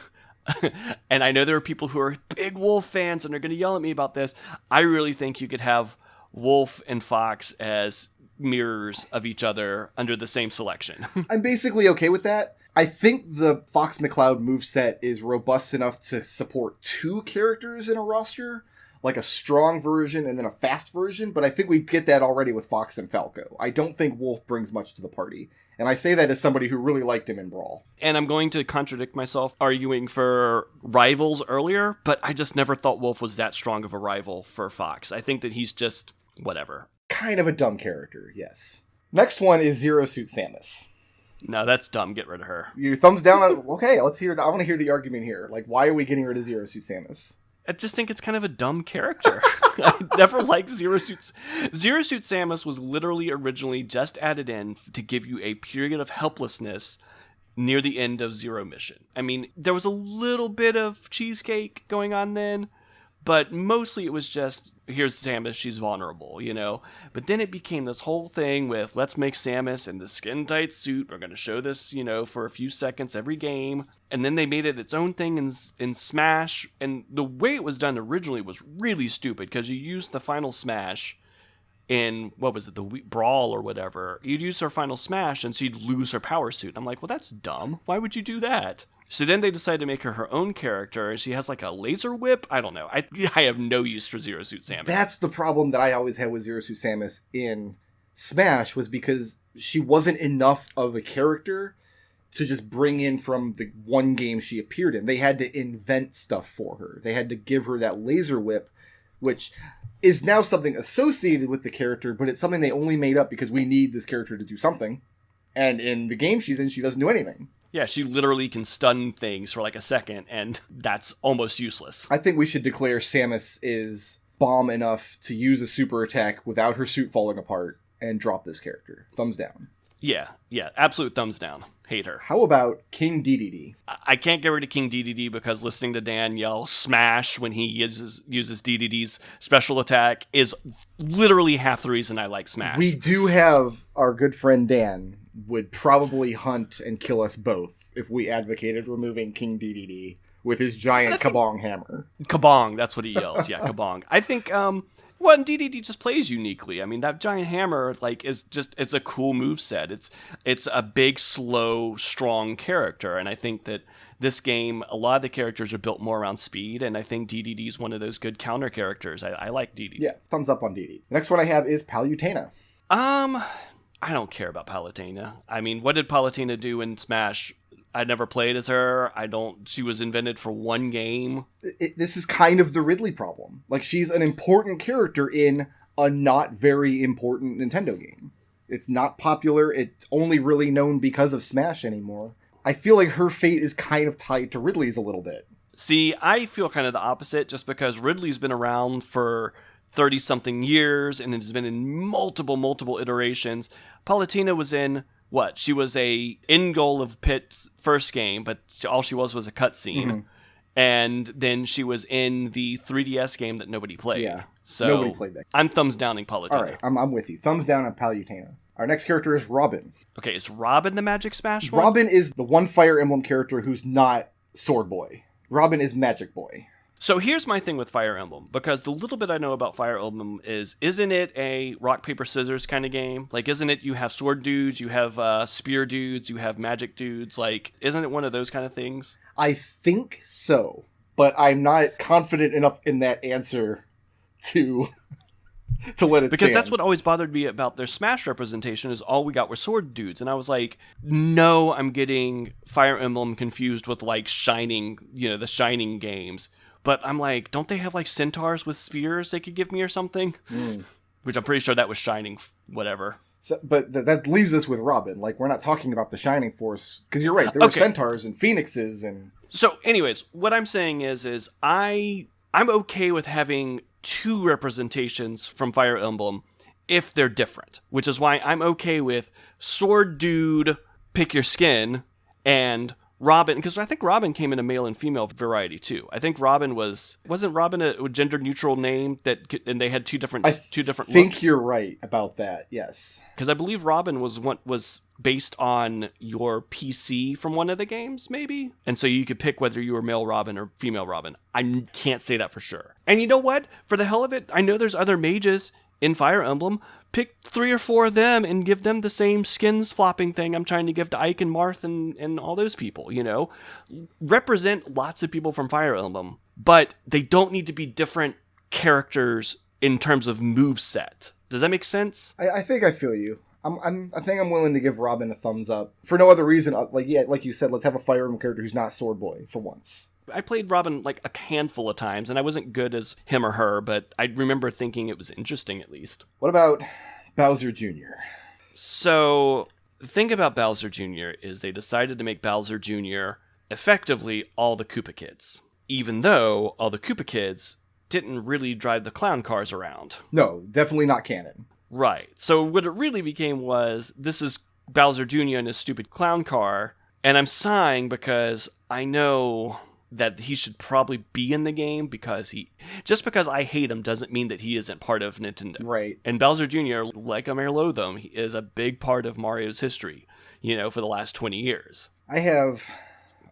and I know there are people who are big Wolf fans and are going to yell at me about this, I really think you could have Wolf and Fox as mirrors of each other under the same selection. I'm basically okay with that. I think the Fox McCloud moveset is robust enough to support 2 characters in a roster, like a strong version and then a fast version, but I think we get that already with Fox and Falco. I don't think Wolf brings much to the party, and I say that as somebody who really liked him in Brawl. And I'm going to contradict myself arguing for rivals earlier, but I just never thought Wolf was that strong of a rival for Fox. I think that he's just whatever. Kind of a dumb character, yes. Next one is Zero Suit Samus. No, that's dumb. Get rid of her. Your thumbs down on... Okay, let's hear... I want to hear the argument here. Like, why are we getting rid of Zero Suit Samus? I just think it's kind of a dumb character. I never liked Zero Suit. Zero Suit Samus was literally originally just added in to give you a period of helplessness near the end of Zero Mission. I mean, there was a little bit of cheesecake going on then, but mostly it was just, here's Samus, she's vulnerable, But then it became this whole thing with, let's make Samus in the skin-tight suit. We're going to show this, for a few seconds every game. And then they made it its own thing in Smash. And the way it was done originally was really stupid, because you used the final Smash in, what was it, the Brawl or whatever. You'd use her final Smash, and she'd lose her power suit. I'm like, well, that's dumb. Why would you do that? So then they decided to make her own character. She has like a laser whip. I don't know. I have no use for Zero Suit Samus. That's the problem that I always had with Zero Suit Samus in Smash, was because she wasn't enough of a character to just bring in from the one game she appeared in. They had to invent stuff for her. They had to give her that laser whip, which is now something associated with the character, but it's something they only made up because we need this character to do something. And in the game she's in, she doesn't do anything. Yeah, she literally can stun things for like a second, and that's almost useless. I think we should declare Samus is bomb enough to use a super attack without her suit falling apart and drop this character. Thumbs down. Yeah, absolute thumbs down. Hate her. How about King DDD? I can't get rid of King DDD because listening to Dan yell smash when he uses DDD's special attack is literally half the reason I like Smash. We do have our good friend Dan would probably hunt and kill us both if we advocated removing King DDD with his giant kabong hammer. Kabong, that's what he yells. Yeah, kabong. I think DDD just plays uniquely. I mean, that giant hammer it's a cool moveset. It's a big, slow, strong character, and I think that this game, a lot of the characters are built more around speed, and I think DDD is one of those good counter characters. I like DDD. Yeah, thumbs up on DDD. The next one I have is Palutena. I don't care about Palutena. I mean, what did Palutena do in Smash? I never played as her. She was invented for one game. This is kind of the Ridley problem. Like, she's an important character in a not very important Nintendo game. It's not popular. It's only really known because of Smash anymore. I feel like her fate is kind of tied to Ridley's a little bit. See, I feel kind of the opposite, just because Ridley's been around for 30-something years and has been in multiple iterations. Palutena was in what? She was a end goal of Pitt's first game, but all she was a cutscene. Mm-hmm. And then she was in the 3DS game that nobody played. Yeah, so nobody played that. I'm thumbs downing Palutena. All right, I'm with you. Thumbs down on Palutena. Our next character is Robin. Okay, is Robin the Magic Smash one? Robin is the one Fire Emblem character who's not Sword Boy. Robin is Magic Boy. So here's my thing with Fire Emblem, because the little bit I know about Fire Emblem isn't it a rock, paper, scissors kind of game? Like, isn't it you have sword dudes, you have spear dudes, you have magic dudes? Like, isn't it one of those kind of things? I think so, but I'm not confident enough in that answer to let it because stand. That's what always bothered me about their Smash representation is all we got were sword dudes. And I was like, no, I'm getting Fire Emblem confused with like Shining, the Shining games. But I'm like, don't they have like centaurs with spears they could give me or something? Which I'm pretty sure that was Shining, whatever. So, but that leaves us with Robin. Like, we're not talking about the Shining Force. Because you're right, there were centaurs and phoenixes and... So, anyways, what I'm saying is I'm okay with having two representations from Fire Emblem if they're different. Which is why I'm okay with Sword Dude, Pick Your Skin, and Robin, because I think Robin came in a male and female variety too. I think Robin wasn't Robin a gender neutral name and they had two different I looks? think you're right about that. Yes, because I believe Robin was based on your PC from one of the games, maybe, and so you could pick whether you were male Robin or female Robin. I can't say that for sure. And you know what? For the hell of it, I know there's other mages in Fire Emblem. Pick 3 or 4 of them and give them the same skins flopping thing I'm trying to give to Ike and Marth and all those people, Represent lots of people from Fire Emblem, but they don't need to be different characters in terms of moveset. Does that make sense? I think I feel you. I think I'm willing to give Robin a thumbs up. For no other reason, like you said, let's have a Fire Emblem character who's not Sword Boy for once. I played Robin like a handful of times, and I wasn't good as him or her, but I remember thinking it was interesting at least. What about Bowser Jr.? So, the thing about Bowser Jr. is they decided to make Bowser Jr. effectively all the Koopa Kids, even though all the Koopa Kids didn't really drive the clown cars around. No, definitely not canon. Right. So what it really became was, this is Bowser Jr. in his stupid clown car, and I'm sighing because I know that he should probably be in the game because just because I hate him doesn't mean that he isn't part of Nintendo. Right. And Bowser Jr., like him or loathe him, he is a big part of Mario's history, for the last 20 years. I have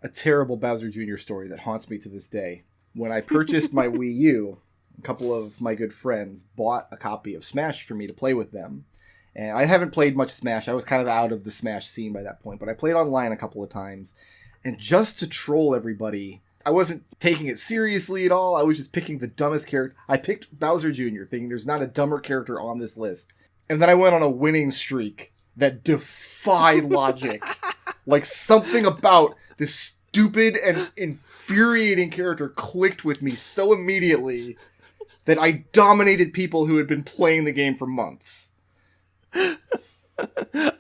a terrible Bowser Jr. story that haunts me to this day. When I purchased my Wii U, a couple of my good friends bought a copy of Smash for me to play with them. And I haven't played much Smash. I was kind of out of the Smash scene by that point, but I played online a couple of times. And just to troll everybody, I wasn't taking it seriously at all. I was just picking the dumbest character. I picked Bowser Jr., thinking there's not a dumber character on this list. And then I went on a winning streak that defied logic. Like, something about this stupid and infuriating character clicked with me so immediately that I dominated people who had been playing the game for months.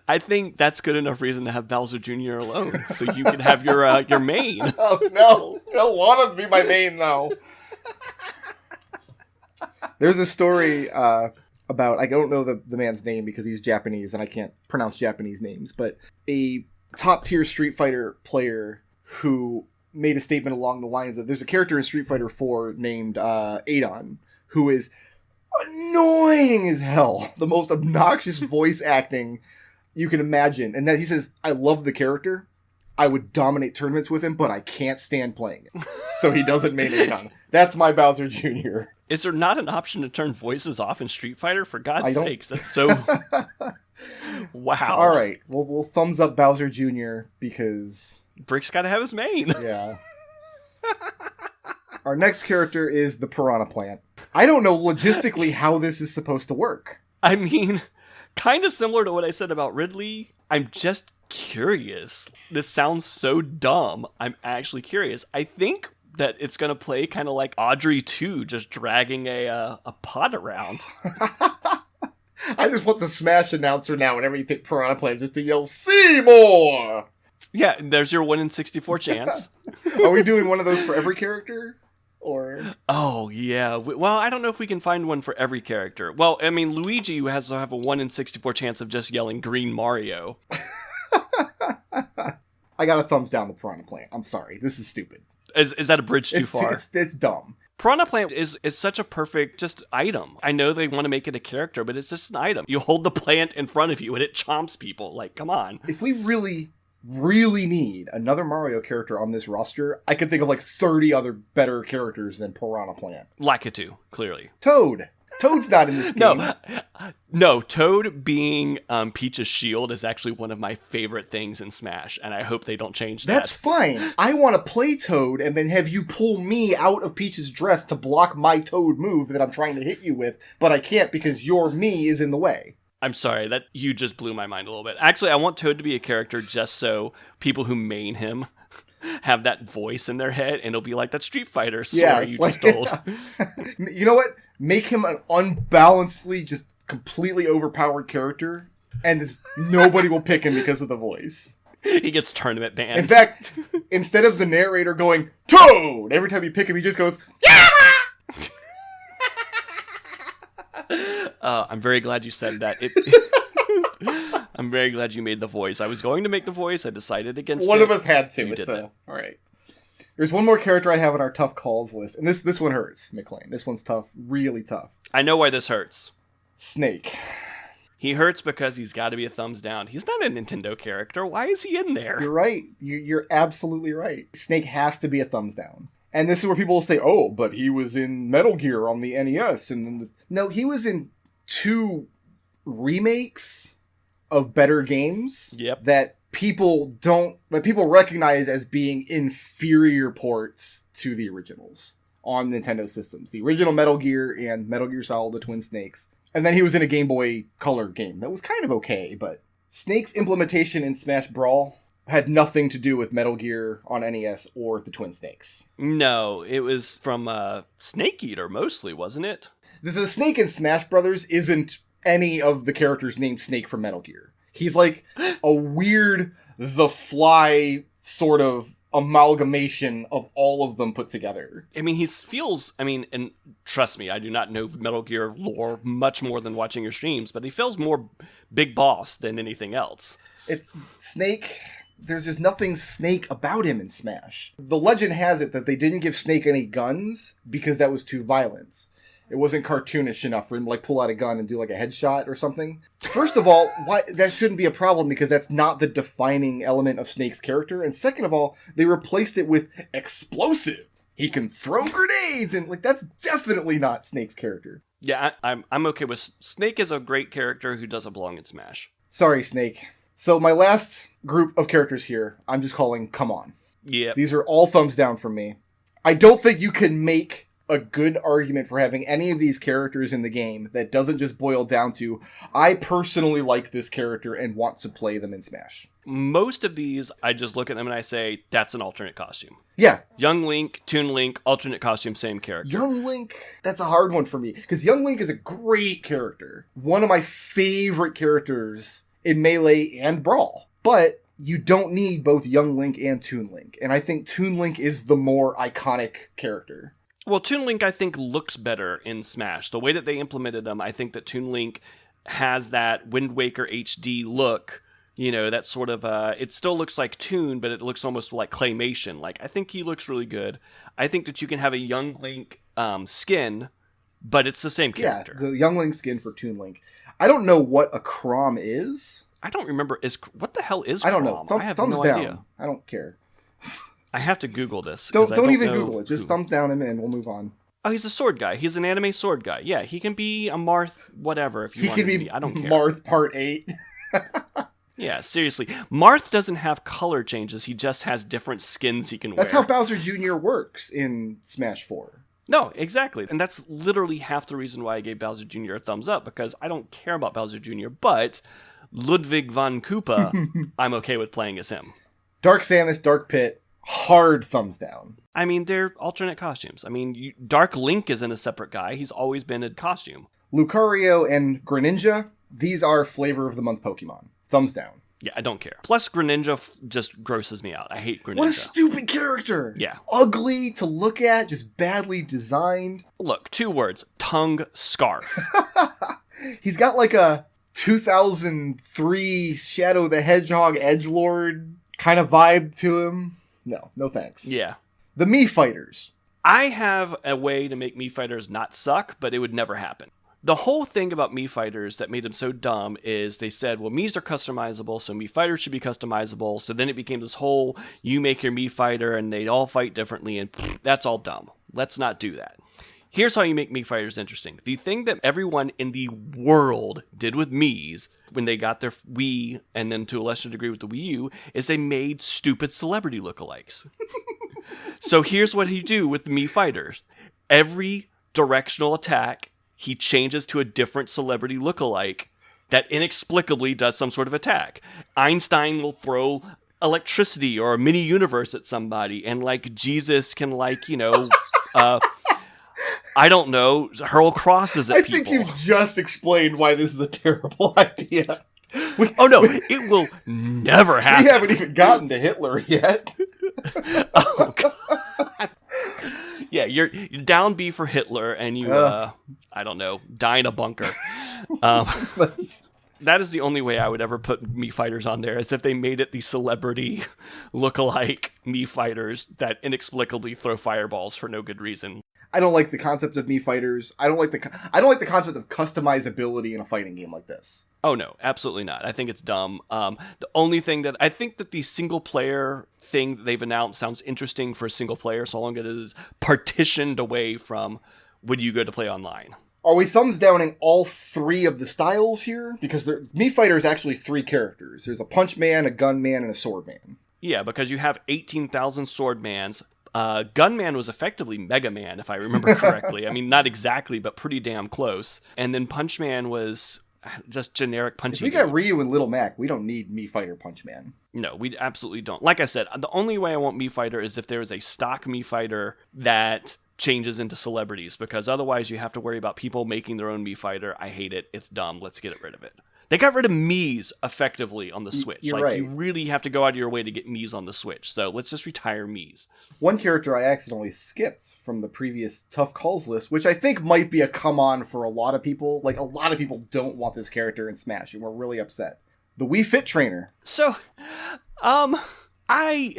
I think that's good enough reason to have Bowser Jr. alone, so you can have your main. Oh no, I don't want him to be my main though. There's a story about, I don't know the man's name because he's Japanese and I can't pronounce Japanese names, but a top tier Street Fighter player who made a statement along the lines of, there's a character in Street Fighter 4 named Adon who is annoying as hell. The most obnoxious voice acting you can imagine. And then he says, I love the character. I would dominate tournaments with him, but I can't stand playing it. So he doesn't main Adon. That's my Bowser Jr. Is there not an option to turn voices off in Street Fighter? For God's sakes, that's so... Wow. All right. We'll thumbs up Bowser Jr. because... Brick's got to have his main. Yeah. Our next character is the Piranha Plant. I don't know logistically how this is supposed to work. I mean, kind of similar to what I said about Ridley. I'm just curious. This sounds so dumb. I'm actually curious. I think that it's going to play kind of like Audrey 2, just dragging a pot around. I just want the Smash announcer now whenever you pick Piranha Plant just to yell, Seymour! Yeah, there's your 1 in 64 chance. Are we doing one of those for every character? Or... Oh, yeah. Well, I don't know if we can find one for every character. Well, I mean, Luigi has to have a 1 in 64 chance of just yelling Green Mario. I got a thumbs down the Piranha Plant. I'm sorry. This is stupid. Is that a bridge too far? It's dumb. Piranha Plant is such a perfect just item. I know they want to make it a character, but it's just an item. You hold the plant in front of you and it chomps people. Like, come on. If we really need another Mario character on this roster, I could think of like 30 other better characters than Piranha Plant. Lakitu, clearly. Toad. Toad's not in this game. No, Toad being Peach's shield is actually one of my favorite things in Smash, and I hope they don't change that. That's fine. I want to play Toad and then have you pull me out of Peach's dress to block my Toad move that I'm trying to hit you with, but I can't because your me is in the way. I'm sorry, that you just blew my mind a little bit. Actually, I want Toad to be a character just so people who main him have that voice in their head, and it'll be like that Street Fighter story you just told. You know what? Make him an unbalancedly, just completely overpowered character, and nobody will pick him because of the voice. He gets tournament banned. In fact, instead of the narrator going, Toad! Every time you pick him, he just goes, I'm very glad you said that. I'm very glad you made the voice. I was going to make the voice. I decided against it. One of us had to. You did that. All right. There's one more character I have on our tough calls list, and this one hurts, McClain. This one's tough, really tough. I know why this hurts. Snake. He hurts because he's got to be a thumbs down. He's not a Nintendo character. Why is he in there? You're right. You're absolutely right. Snake has to be a thumbs down. And this is where people will say, oh, but he was in Metal Gear on the NES. No, he was in 2 remakes of better games that people recognize as being inferior ports to the originals on Nintendo systems. The original Metal Gear and Metal Gear Solid: The Twin Snakes. And then he was in a Game Boy Color game that was kind of okay, but Snake's implementation in Smash Brawl had nothing to do with Metal Gear on NES or the Twin Snakes. No, it was from Snake Eater mostly, wasn't it? The Snake in Smash Brothers isn't any of the characters named Snake from Metal Gear. He's like a weird The Fly sort of amalgamation of all of them put together. I mean, and trust me, I do not know Metal Gear lore much more than watching your streams, but he feels more Big Boss than anything else. It's Snake. There's just nothing Snake about him in Smash. The legend has it that they didn't give Snake any guns because that was too violent. It wasn't cartoonish enough for him to like pull out a gun and do like a headshot or something. First of all, why that shouldn't be a problem because that's not the defining element of Snake's character. And second of all, they replaced it with explosives. He can throw grenades and like that's definitely not Snake's character. Yeah, I'm okay with Snake is a great character who doesn't belong in Smash. Sorry, Snake. So my last group of characters here, I'm just calling Come On. Yeah. These are all thumbs down from me. I don't think you can make a good argument for having any of these characters in the game that doesn't just boil down to, I personally like this character and want to play them in Smash. Most of these, I just look at them and I say, that's an alternate costume. Yeah. Young Link, Toon Link, alternate costume, same character. Young Link, that's a hard one for me, because Young Link is a great character. One of my favorite characters in Melee and Brawl. But you don't need both Young Link and Toon Link. And I think Toon Link is the more iconic character. Well, Toon Link, I think, looks better in Smash. The way that they implemented them, I think that Toon Link has that Wind Waker HD look. You know, that sort of, it still looks like Toon, but it looks almost like claymation. Like, I think he looks really good. I think that you can have a Young Link skin, but it's the same character. Yeah, the Young Link skin for Toon Link. I don't know what a Crom is. I don't remember. What the hell is Crom? I don't know. I have thumbs no down. Idea. I don't care. I have to Google this. Don't even Google it. Just thumbs down him and we'll move on. Oh, he's a sword guy. He's an anime sword guy. Yeah, he can be a Marth, whatever, if you want him to be. I don't care. Marth Part 8. Yeah, seriously. Marth doesn't have color changes. He just has different skins he can wear. That's how Bowser Jr. works in Smash 4. No, exactly. And that's literally half the reason why I gave Bowser Jr. a thumbs up, because I don't care about Bowser Jr., but Ludwig von Koopa, I'm okay with playing as him. Dark Samus, Dark Pit, hard thumbs down. I mean, they're alternate costumes. I mean, Dark Link isn't a separate guy. He's always been a costume. Lucario and Greninja, these are flavor of the month Pokemon. Thumbs down. Yeah, I don't care. Plus, Greninja just grosses me out. I hate Greninja. What a stupid character! Yeah. Ugly to look at, just badly designed. Look, 2 words. Tongue scarf. He's got like a 2003 Shadow the Hedgehog edgelord kind of vibe to him. No thanks. Yeah. The Mii fighters. I have a way to make Mii fighters not suck, but it would never happen. The whole thing about Mii fighters that made them so dumb is they said, well, Miis are customizable, so Mii fighters should be customizable. So then it became this whole, you make your Mii fighter and they all fight differently, and that's all dumb. Let's not do that. Here's how you make Mii fighters interesting. The thing that everyone in the world did with Miis when they got their Wii, and then to a lesser degree with the Wii U, is they made stupid celebrity lookalikes. So here's what he do with the Mii fighters. Every directional attack, he changes to a different celebrity lookalike that inexplicably does some sort of attack. Einstein will throw electricity or a mini universe at somebody, and like Jesus can I don't know, hurl crosses at people. I think you just explained why this is a terrible idea. Oh no, it will never happen. We haven't even gotten to Hitler yet. Oh God. Yeah, you're down B for Hitler, and you, I don't know, die in a bunker. That is the only way I would ever put Mii fighters on there, is if they made it the celebrity look-alike Mii fighters that inexplicably throw fireballs for no good reason. I don't like the concept of Mii fighters. I don't like the concept of customizability in a fighting game like this. Oh no, absolutely not. I think it's dumb. The only thing that I think that the single player thing that they've announced sounds interesting for a single player, so long as it is partitioned away from when you go to play online. Are we thumbs downing all three of the styles here? Because Mii Fighter is actually three characters. There's a Punch Man, a Gun Man, and a Sword Man. Yeah, because you have 18,000 Sword Mans. Gunman was effectively Mega Man, if I remember correctly. I mean, not exactly, but pretty damn close. And then Punch Man was just generic punching. If we got Ryu and Little Mac, we don't need Mii Fighter Punch Man. No, we absolutely don't. Like I said, the only way I want Mii Fighter is if there is a stock Mii Fighter that changes into celebrities, because otherwise you have to worry about people making their own Mii Fighter. I hate it. It's dumb. Let's get rid of it. They got rid of Miis effectively on the Switch. You're right. You really have to go out of your way to get Miis on the Switch. So let's just retire Miis. One character I accidentally skipped from the previous Tough Calls list, which I think might be a come on for a lot of people. Like, a lot of people don't want this character in Smash, and we're really upset. The Wii Fit Trainer. So, I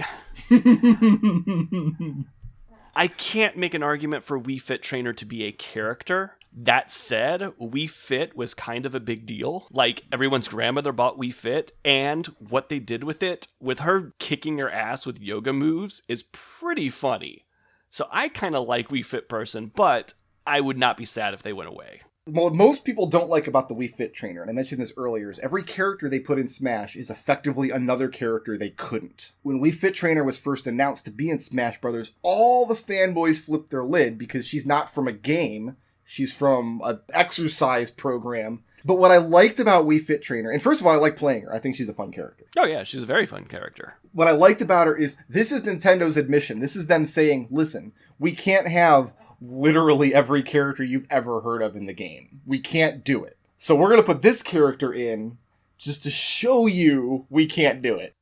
can't make an argument for Wii Fit Trainer to be a character. That said, Wii Fit was kind of a big deal. Like, everyone's grandmother bought Wii Fit, and what they did with it, with her kicking her ass with yoga moves, is pretty funny. So I kind of like Wii Fit person, but I would not be sad if they went away. What most people don't like about the Wii Fit Trainer, and I mentioned this earlier, is every character they put in Smash is effectively another character they couldn't. When Wii Fit Trainer was first announced to be in Smash Brothers, all the fanboys flipped their lid because she's not from a game. She's from an exercise program. But what I liked about Wii Fit Trainer, and first of all, I like playing her. I think she's a fun character. Oh yeah, she's a very fun character. What I liked about her is, this is Nintendo's admission. This is them saying, listen, we can't have literally every character you've ever heard of in the game. We can't do it. So we're going to put this character in just to show you we can't do it.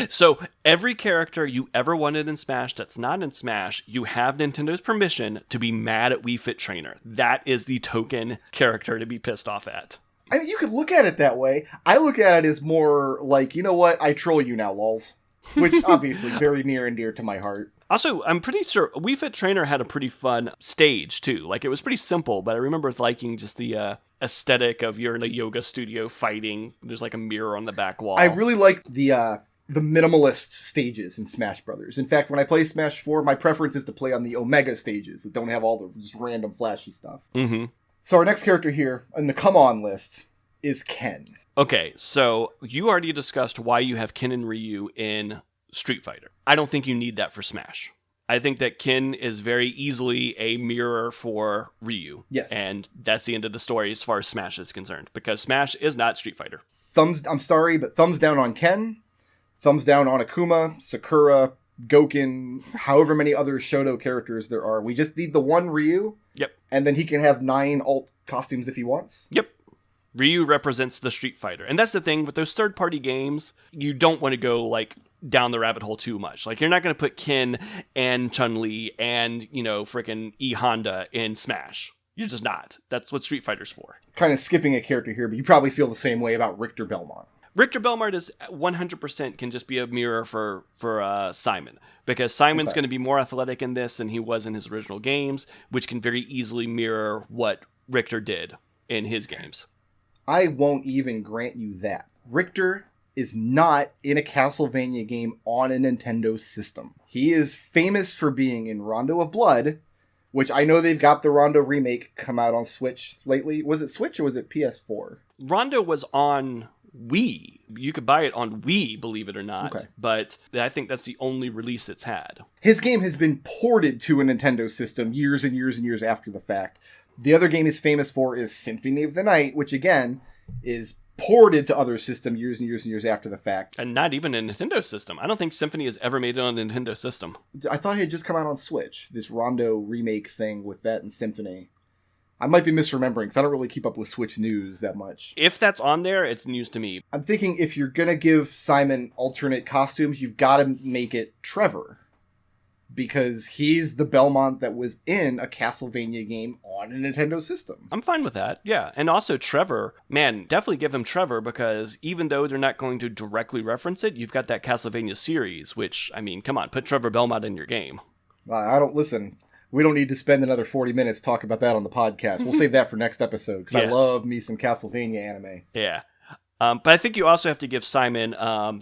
So every character you ever wanted in Smash that's not in Smash, you have Nintendo's permission to be mad at Wii Fit Trainer. That is the token character to be pissed off at. I mean, you could look at it that way. I look at it as more like, you know what, I troll you now, lols. Which, obviously, very near and dear to my heart. Also, I'm pretty sure Wii Fit Trainer had a pretty fun stage, too. Like, it was pretty simple, but I remember liking just the aesthetic of you're in a yoga studio fighting. There's like a mirror on the back wall. I really like the minimalist stages in Smash Brothers. In fact, when I play Smash 4, my preference is to play on the Omega stages that don't have all the just random flashy stuff. Mm-hmm. So our next character here on the come on list is Ken. Okay, so you already discussed why you have Ken and Ryu in Street Fighter. I don't think you need that for Smash. I think that Ken is very easily a mirror for Ryu. Yes. And that's the end of the story as far as Smash is concerned, because Smash is not Street Fighter. I'm sorry, but thumbs down on Ken, thumbs down on Akuma, Sakura, Goken, however many other Shoto characters there are. We just need the one Ryu. Yep. And then he can have 9 alt costumes if he wants. Yep. Ryu represents the Street Fighter. And that's the thing with those third-party games, you don't want to go, like, down the rabbit hole too much. Like, you're not going to put Ken and Chun-Li and, frickin' E Honda in Smash. You're just not. That's what Street Fighter's for. Kind of skipping a character here, but you probably feel the same way about Richter Belmont. Richter Belmont is 100% can just be a mirror for Simon, because Simon's going to be more athletic in this than he was in his original games, which can very easily mirror what Richter did in his games. I won't even grant you that. Richter is not in a Castlevania game on a Nintendo system. He is famous for being in Rondo of Blood, which I know they've got the Rondo remake come out on Switch lately. Was it Switch or was it PS4? Rondo was on Wii. You could buy it on Wii, believe it or not. Okay. But I think that's the only release it's had. His game has been ported to a Nintendo system years and years and years after the fact. The other game he's famous for is Symphony of the Night, which again is ported to other systems years and years and years after the fact. And not even a Nintendo system. I don't think Symphony has ever made it on a Nintendo system. I thought it had just come out on Switch, this Rondo remake thing with that and Symphony. I might be misremembering, because I don't really keep up with Switch news that much. If that's on there, it's news to me. I'm thinking if you're going to give Simon alternate costumes, you've got to make it Trevor. Because he's the Belmont that was in a Castlevania game on a Nintendo system. I'm fine with that, yeah. And also Trevor, man, definitely give him Trevor, because even though they're not going to directly reference it, you've got that Castlevania series, which, I mean, come on, put Trevor Belmont in your game. Listen, we don't need to spend another 40 minutes talking about that on the podcast. We'll save that for next episode, because I love me some Castlevania anime. Yeah. But I think you also have to give Simon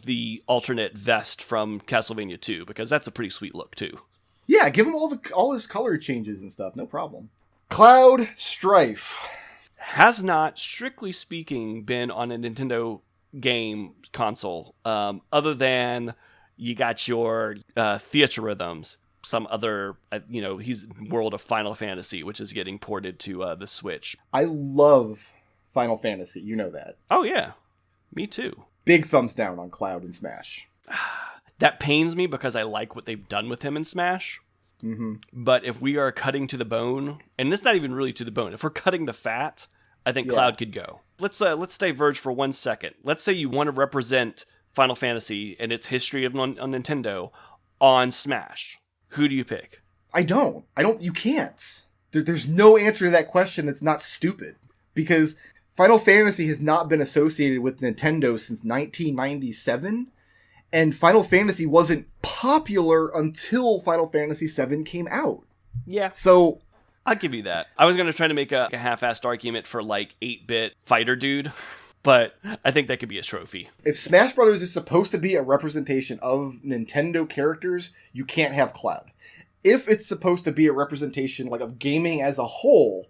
the alternate vest from Castlevania 2, because that's a pretty sweet look, too. Yeah, give him all his color changes and stuff. No problem. Cloud Strife has not, strictly speaking, been on a Nintendo game console, other than you got your Theatre Rhythms, some other, he's World of Final Fantasy, which is getting ported to the Switch. I love Final Fantasy, you know that. Oh, yeah. Me too. Big thumbs down on Cloud and Smash. That pains me because I like what they've done with him in Smash. Mm-hmm. But if we are cutting to the bone, and it's not even really to the bone, if we're cutting the fat, I think Cloud could go. Let's diverge for 1 second. Let's say you want to represent Final Fantasy and its history on Nintendo on Smash. Who do you pick? I don't. You can't. There's no answer to that question that's not stupid. Because Final Fantasy has not been associated with Nintendo since 1997, and Final Fantasy wasn't popular until Final Fantasy VII came out. Yeah. So I'll give you that. I was going to try to make a half-assed argument for, 8-bit fighter dude, but I think that could be a trophy. If Smash Brothers is supposed to be a representation of Nintendo characters, you can't have Cloud. If it's supposed to be a representation of gaming as a whole,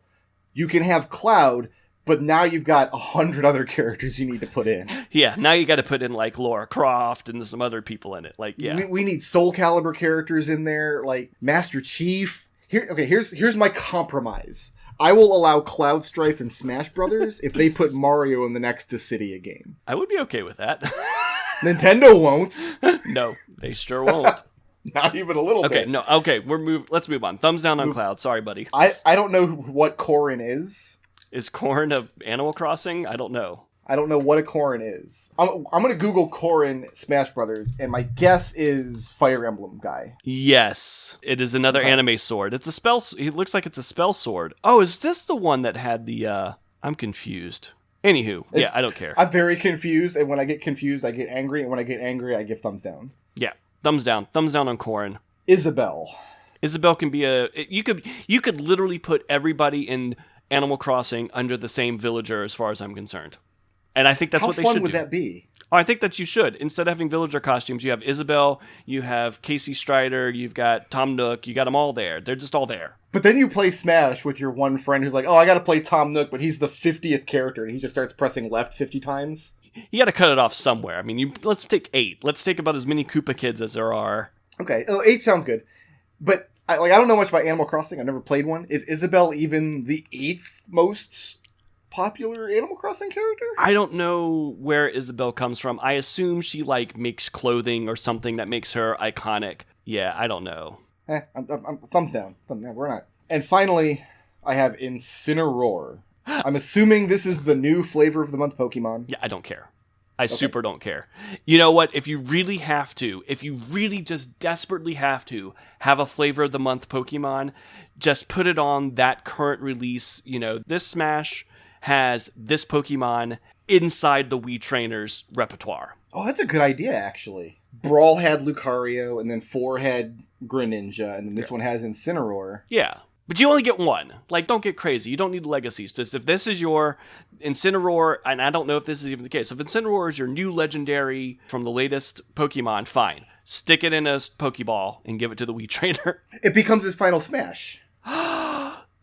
you can have Cloud. But now you've got 100 other characters you need to put in. Yeah, now you got to put in Lara Croft and some other people in it. We need Soul Calibur characters in there, Master Chief. Here's my compromise. I will allow Cloud Strife and Smash Brothers if they put Mario in the next Dissidia game. I would be okay with that. Nintendo won't. No, they sure won't. Not even a little bit. Okay, let's move on. Thumbs down on Cloud. Sorry, buddy. I don't know what Corrin is. Is Corrin a Animal Crossing? I don't know. I don't know what a Corrin is. I'm going to Google Corrin Smash Brothers, and my guess is Fire Emblem guy. Yes. It is another anime sword. It's a spell... It looks like it's a spell sword. Oh, is this the one that had the... I'm confused. Anywho, I don't care. I'm very confused, and when I get confused, I get angry, and when I get angry, I give thumbs down. Yeah, thumbs down. Thumbs down on Corrin. Isabelle can be a... You could literally put everybody in Animal Crossing under the same villager as far as I'm concerned. And I think that's what they should do. How fun would that be? Oh, I think that you should. Instead of having villager costumes, you have Isabelle, you have Casey Strider, you've got Tom Nook, you got them all there. They're just all there. But then you play Smash with your one friend who's like, oh, I gotta play Tom Nook, but he's the 50th character, and he just starts pressing left 50 times. You gotta cut it off somewhere. I mean, let's take 8. Let's take about as many Koopa kids as there are. Okay, 8 sounds good. But I don't know much about Animal Crossing. I've never played one. Is Isabelle even the 8th most popular Animal Crossing character? I don't know where Isabelle comes from. I assume she makes clothing or something that makes her iconic. Yeah, I don't know. I'm thumbs down. We're not. And finally, I have Incineroar. I'm assuming this is the new flavor of the month Pokemon. Yeah, I don't care. I super don't care. You know what? If you really have to, if you really just desperately have to have a flavor of the month Pokemon, just put it on that current release. This Smash has this Pokemon inside the Wii trainer's repertoire. Oh, that's a good idea, actually. Brawl had Lucario, and then 4 had Greninja, and then this one has Incineroar. Yeah. But you only get one. Like, don't get crazy. You don't need legacies. Just if this is your Incineroar, and I don't know if this is even the case. If Incineroar is your new legendary from the latest Pokemon, fine. Stick it in a Pokeball and give it to the Wii trainer. It becomes his final smash.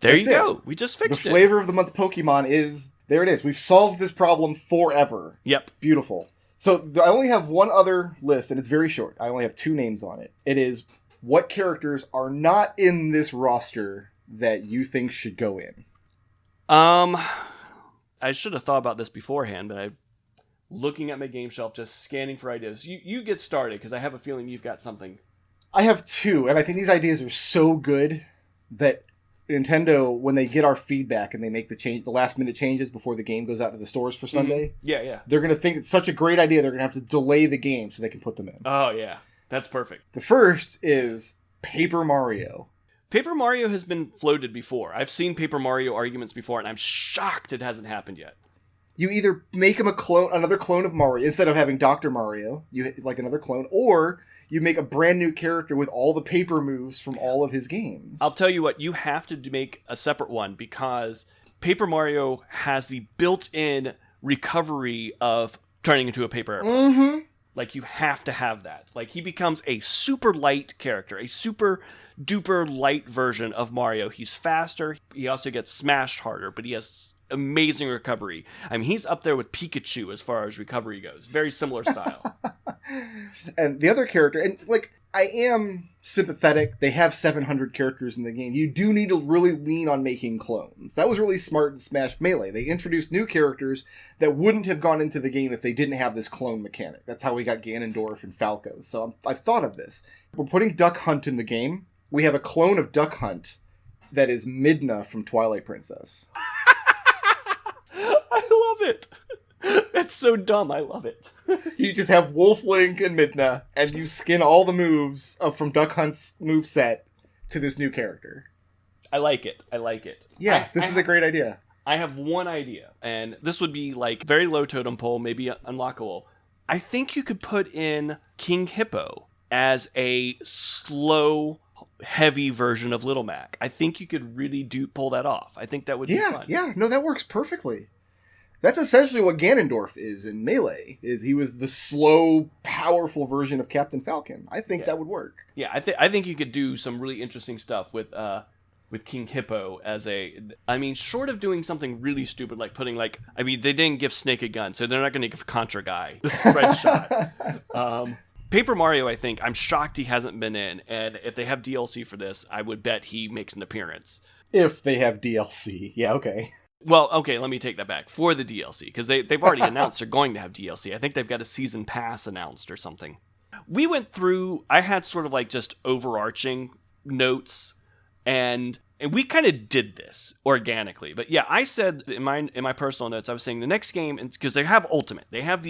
There you go. We just fixed it. The flavor of the month Pokemon is... There it is. We've solved this problem forever. Yep. Beautiful. So I only have one other list, and it's very short. I only have 2 names on it. It is what characters are not in this roster that you think should go in. I should have thought about this beforehand, but I'm looking at my game shelf, just scanning for ideas. You get started, because I have a feeling you've got something. I have 2, and I think these ideas are so good that Nintendo, when they get our feedback and they make the last minute changes before the game goes out to the stores for Sunday, yeah, they're going to think it's such a great idea they're going to have to delay the game so they can put them in. Oh yeah, that's perfect. The first is Paper Mario. Paper Mario has been floated before. I've seen Paper Mario arguments before, and I'm shocked it hasn't happened yet. You either make him another clone of Mario instead of having Dr. Mario, you like another clone, or you make a brand new character with all the paper moves from all of his games. I'll tell you what, you have to make a separate one because Paper Mario has the built-in recovery of turning into a paper airplane. Mm-hmm. Like, you have to have that. Like, he becomes a super light character, a super duper light version of Mario. He's faster. He also gets smashed harder, but he has amazing recovery. I mean, he's up there with Pikachu as far as recovery goes. Very similar style. And the other character, and like, I am sympathetic. They have 700 characters in the game. You do need to really lean on making clones. That was really smart in Smash Melee. They introduced new characters that wouldn't have gone into the game if they didn't have this clone mechanic. That's how we got Ganondorf and Falco. So I've thought of this. We're putting Duck Hunt in the game. We have a clone of Duck Hunt that is Midna from Twilight Princess. I love it. That's so dumb. I love it. You just have Wolf Link and Midna, and you skin all the moves from Duck Hunt's moveset to this new character. I like it. I like it. Yeah, this is a great idea. I have one idea, and this would be like very low totem pole, maybe unlockable. I think you could put in King Hippo as a slow, heavy version of Little Mac. I think you could really pull that off. I think that would be fun. Yeah, no, that works perfectly. That's essentially what Ganondorf is in Melee. Is he was the slow, powerful version of Captain Falcon. I think that would work. Yeah, I think you could do some really interesting stuff with King Hippo as a... I mean, short of doing something really stupid like putting like... I mean, they didn't give Snake a gun, so they're not going to give Contra Guy the spread shot. Paper Mario, I think, I'm shocked he hasn't been in, and if they have DLC for this, I would bet he makes an appearance. If they have DLC. Yeah, okay. Well, okay, let me take that back. For the DLC, because they've already announced they're going to have DLC. I think they've got a season pass announced or something. We went through, I had sort of like just overarching notes, and we kind of did this organically. But yeah, I said in my personal notes, I was saying the next game, because they have Ultimate. They have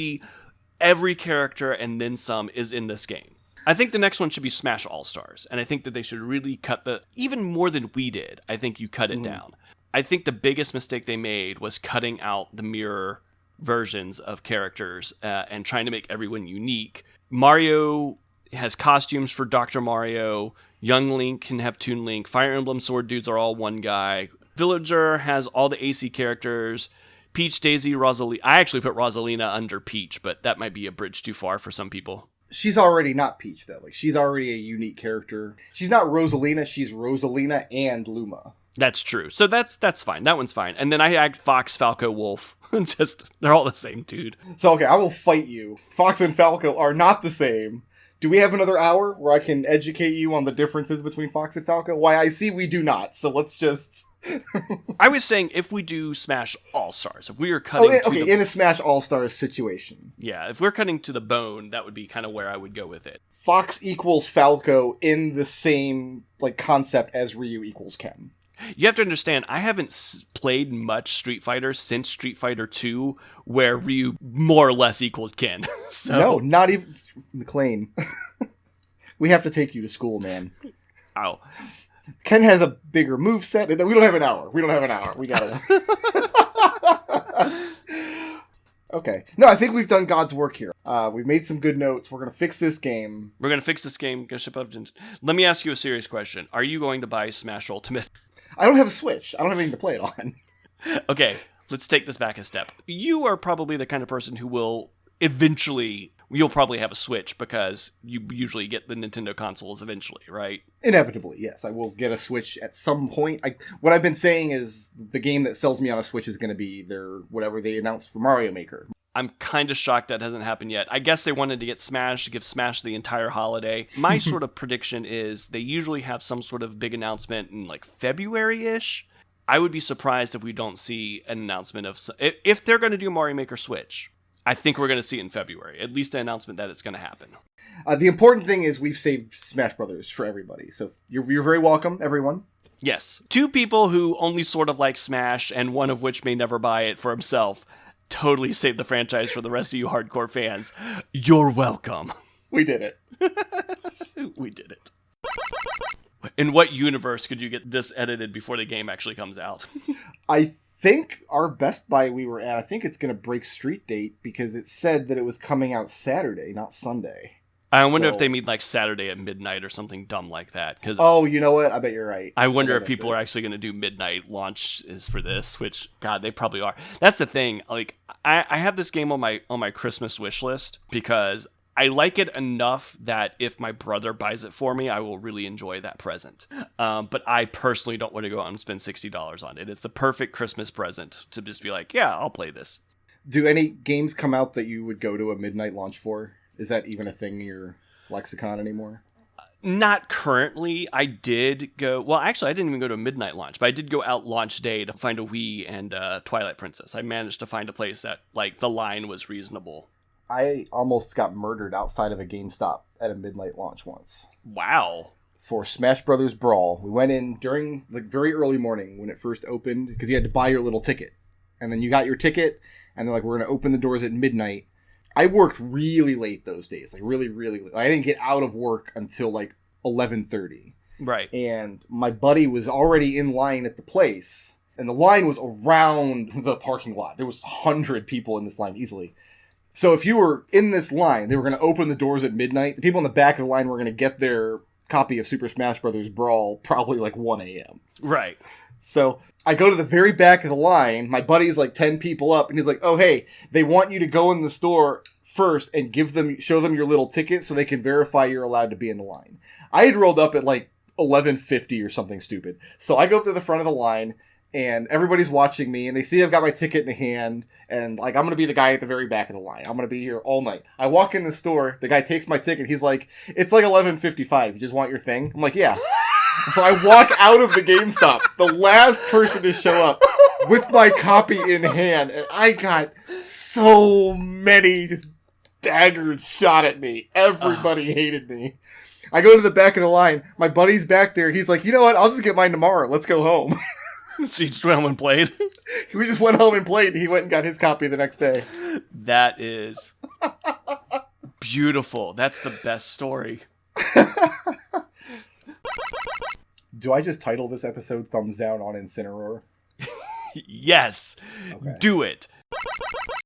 every character and then some is in this game. I think the next one should be Smash All-Stars, and I think that they should really cut even more than we did, I think you cut it down. I think the biggest mistake they made was cutting out the mirror versions of characters and trying to make everyone unique. Mario has costumes for Dr. Mario. Young Link can have Toon Link. Fire Emblem Sword Dudes are all one guy. Villager has all the AC characters. Peach, Daisy, Rosalina. I actually put Rosalina under Peach, but that might be a bridge too far for some people. She's already not Peach, though. Like, she's already a unique character. She's not Rosalina. She's Rosalina and Luma. That's true. So that's fine. That one's fine. And then I act Fox, Falco, Wolf. They're all the same dude. So, okay, I will fight you. Fox and Falco are not the same. Do we have another hour where I can educate you on the differences between Fox and Falco? Why, I see we do not. So let's just... I was saying if we do Smash All-Stars, if we are cutting in a Smash All-Stars situation. Yeah, if we're cutting to the bone, that would be kind of where I would go with it. Fox equals Falco in the same concept as Ryu equals Ken. You have to understand, I haven't played much Street Fighter since Street Fighter 2, where Ryu more or less equaled Ken. So... No, not even... McClain. We have to take you to school, man. Ow. Ken has a bigger moveset. We don't have an hour. We gotta... Okay. No, I think we've done God's work here. We've made some good notes. We're going to fix this game. We're going to fix this game. Go ship up. Let me ask you a serious question. Are you going to buy Smash Ultimate? I don't have a Switch. I don't have anything to play it on. Okay, let's take this back a step. You are probably the kind of person who will eventually... You'll probably have a Switch because you usually get the Nintendo consoles eventually, right? Inevitably, yes. I will get a Switch at some point. What I've been saying is the game that sells me on a Switch is going to be whatever they announced for Mario Maker. I'm kind of shocked that hasn't happened yet. I guess they wanted to get Smash, to give Smash the entire holiday. My sort of prediction is they usually have some sort of big announcement in like February-ish. I would be surprised if we don't see an announcement of... If they're going to do Mario Maker Switch, I think we're going to see it in February. At least the announcement that it's going to happen. The important thing is we've saved Smash Brothers for everybody. So you're very welcome, everyone. Yes. 2 people who only sort of like Smash, and one of which may never buy it for himself, totally saved the franchise for the rest of you hardcore fans. You're welcome. We did it. We did it. In what universe could you get this edited before the game actually comes out? I think our Best Buy we were at, I think it's going to break street date because it said that it was coming out Saturday, not Sunday. I wonder if they mean like Saturday at midnight or something dumb like that. Oh, you know what? I bet you're right. I wonder if people are actually going to do midnight launches for this, which, God, they probably are. That's the thing. Like, I have this game on my Christmas wish list because I like it enough that if my brother buys it for me, I will really enjoy that present. But I personally don't want to go out and spend $60 on it. It's the perfect Christmas present to just be like, yeah, I'll play this. Do any games come out that you would go to a midnight launch for? Is that even a thing in your lexicon anymore? Not currently. I did go... Well, actually, I didn't even go to a midnight launch, but I did go out launch day to find a Wii and Twilight Princess. I managed to find a place that, like, the line was reasonable. I almost got murdered outside of a GameStop at a midnight launch once. Wow. For Smash Brothers Brawl. We went in during the very early morning when it first opened, because you had to buy your little ticket. And then you got your ticket, and they're like, we're going to open the doors at midnight. I worked really late those days, like really, really late. I didn't get out of work until like 11:30. Right. And my buddy was already in line at the place, and the line was around the parking lot. There was 100 people in this line easily. So if you were in this line, they were going to open the doors at midnight. The people in the back of the line were going to get their copy of Super Smash Bros. Brawl probably like 1 a.m. Right. So I go to the very back of the line. My buddy's like 10 people up, and he's like, oh, hey, they want you to go in the store first and show them your little ticket so they can verify you're allowed to be in the line. I had rolled up at like 11:50 or something stupid. So I go up to the front of the line, and everybody's watching me, and they see I've got my ticket in hand, and like I'm going to be the guy at the very back of the line. I'm going to be here all night. I walk in the store, the guy takes my ticket, he's like, it's like 11:55, you just want your thing? I'm like, yeah. So I walk out of the GameStop, the last person to show up, with my copy in hand, and I got so many just daggers shot at me. Everybody hated me. I go to the back of the line. My buddy's back there. He's like, you know what? I'll just get mine tomorrow. Let's go home. So you just went home and played? We just went home and played, and he went and got his copy the next day. That is beautiful. That's the best story. Do I just title this episode Thumbs Down on Incineroar? Yes. Okay. Do it.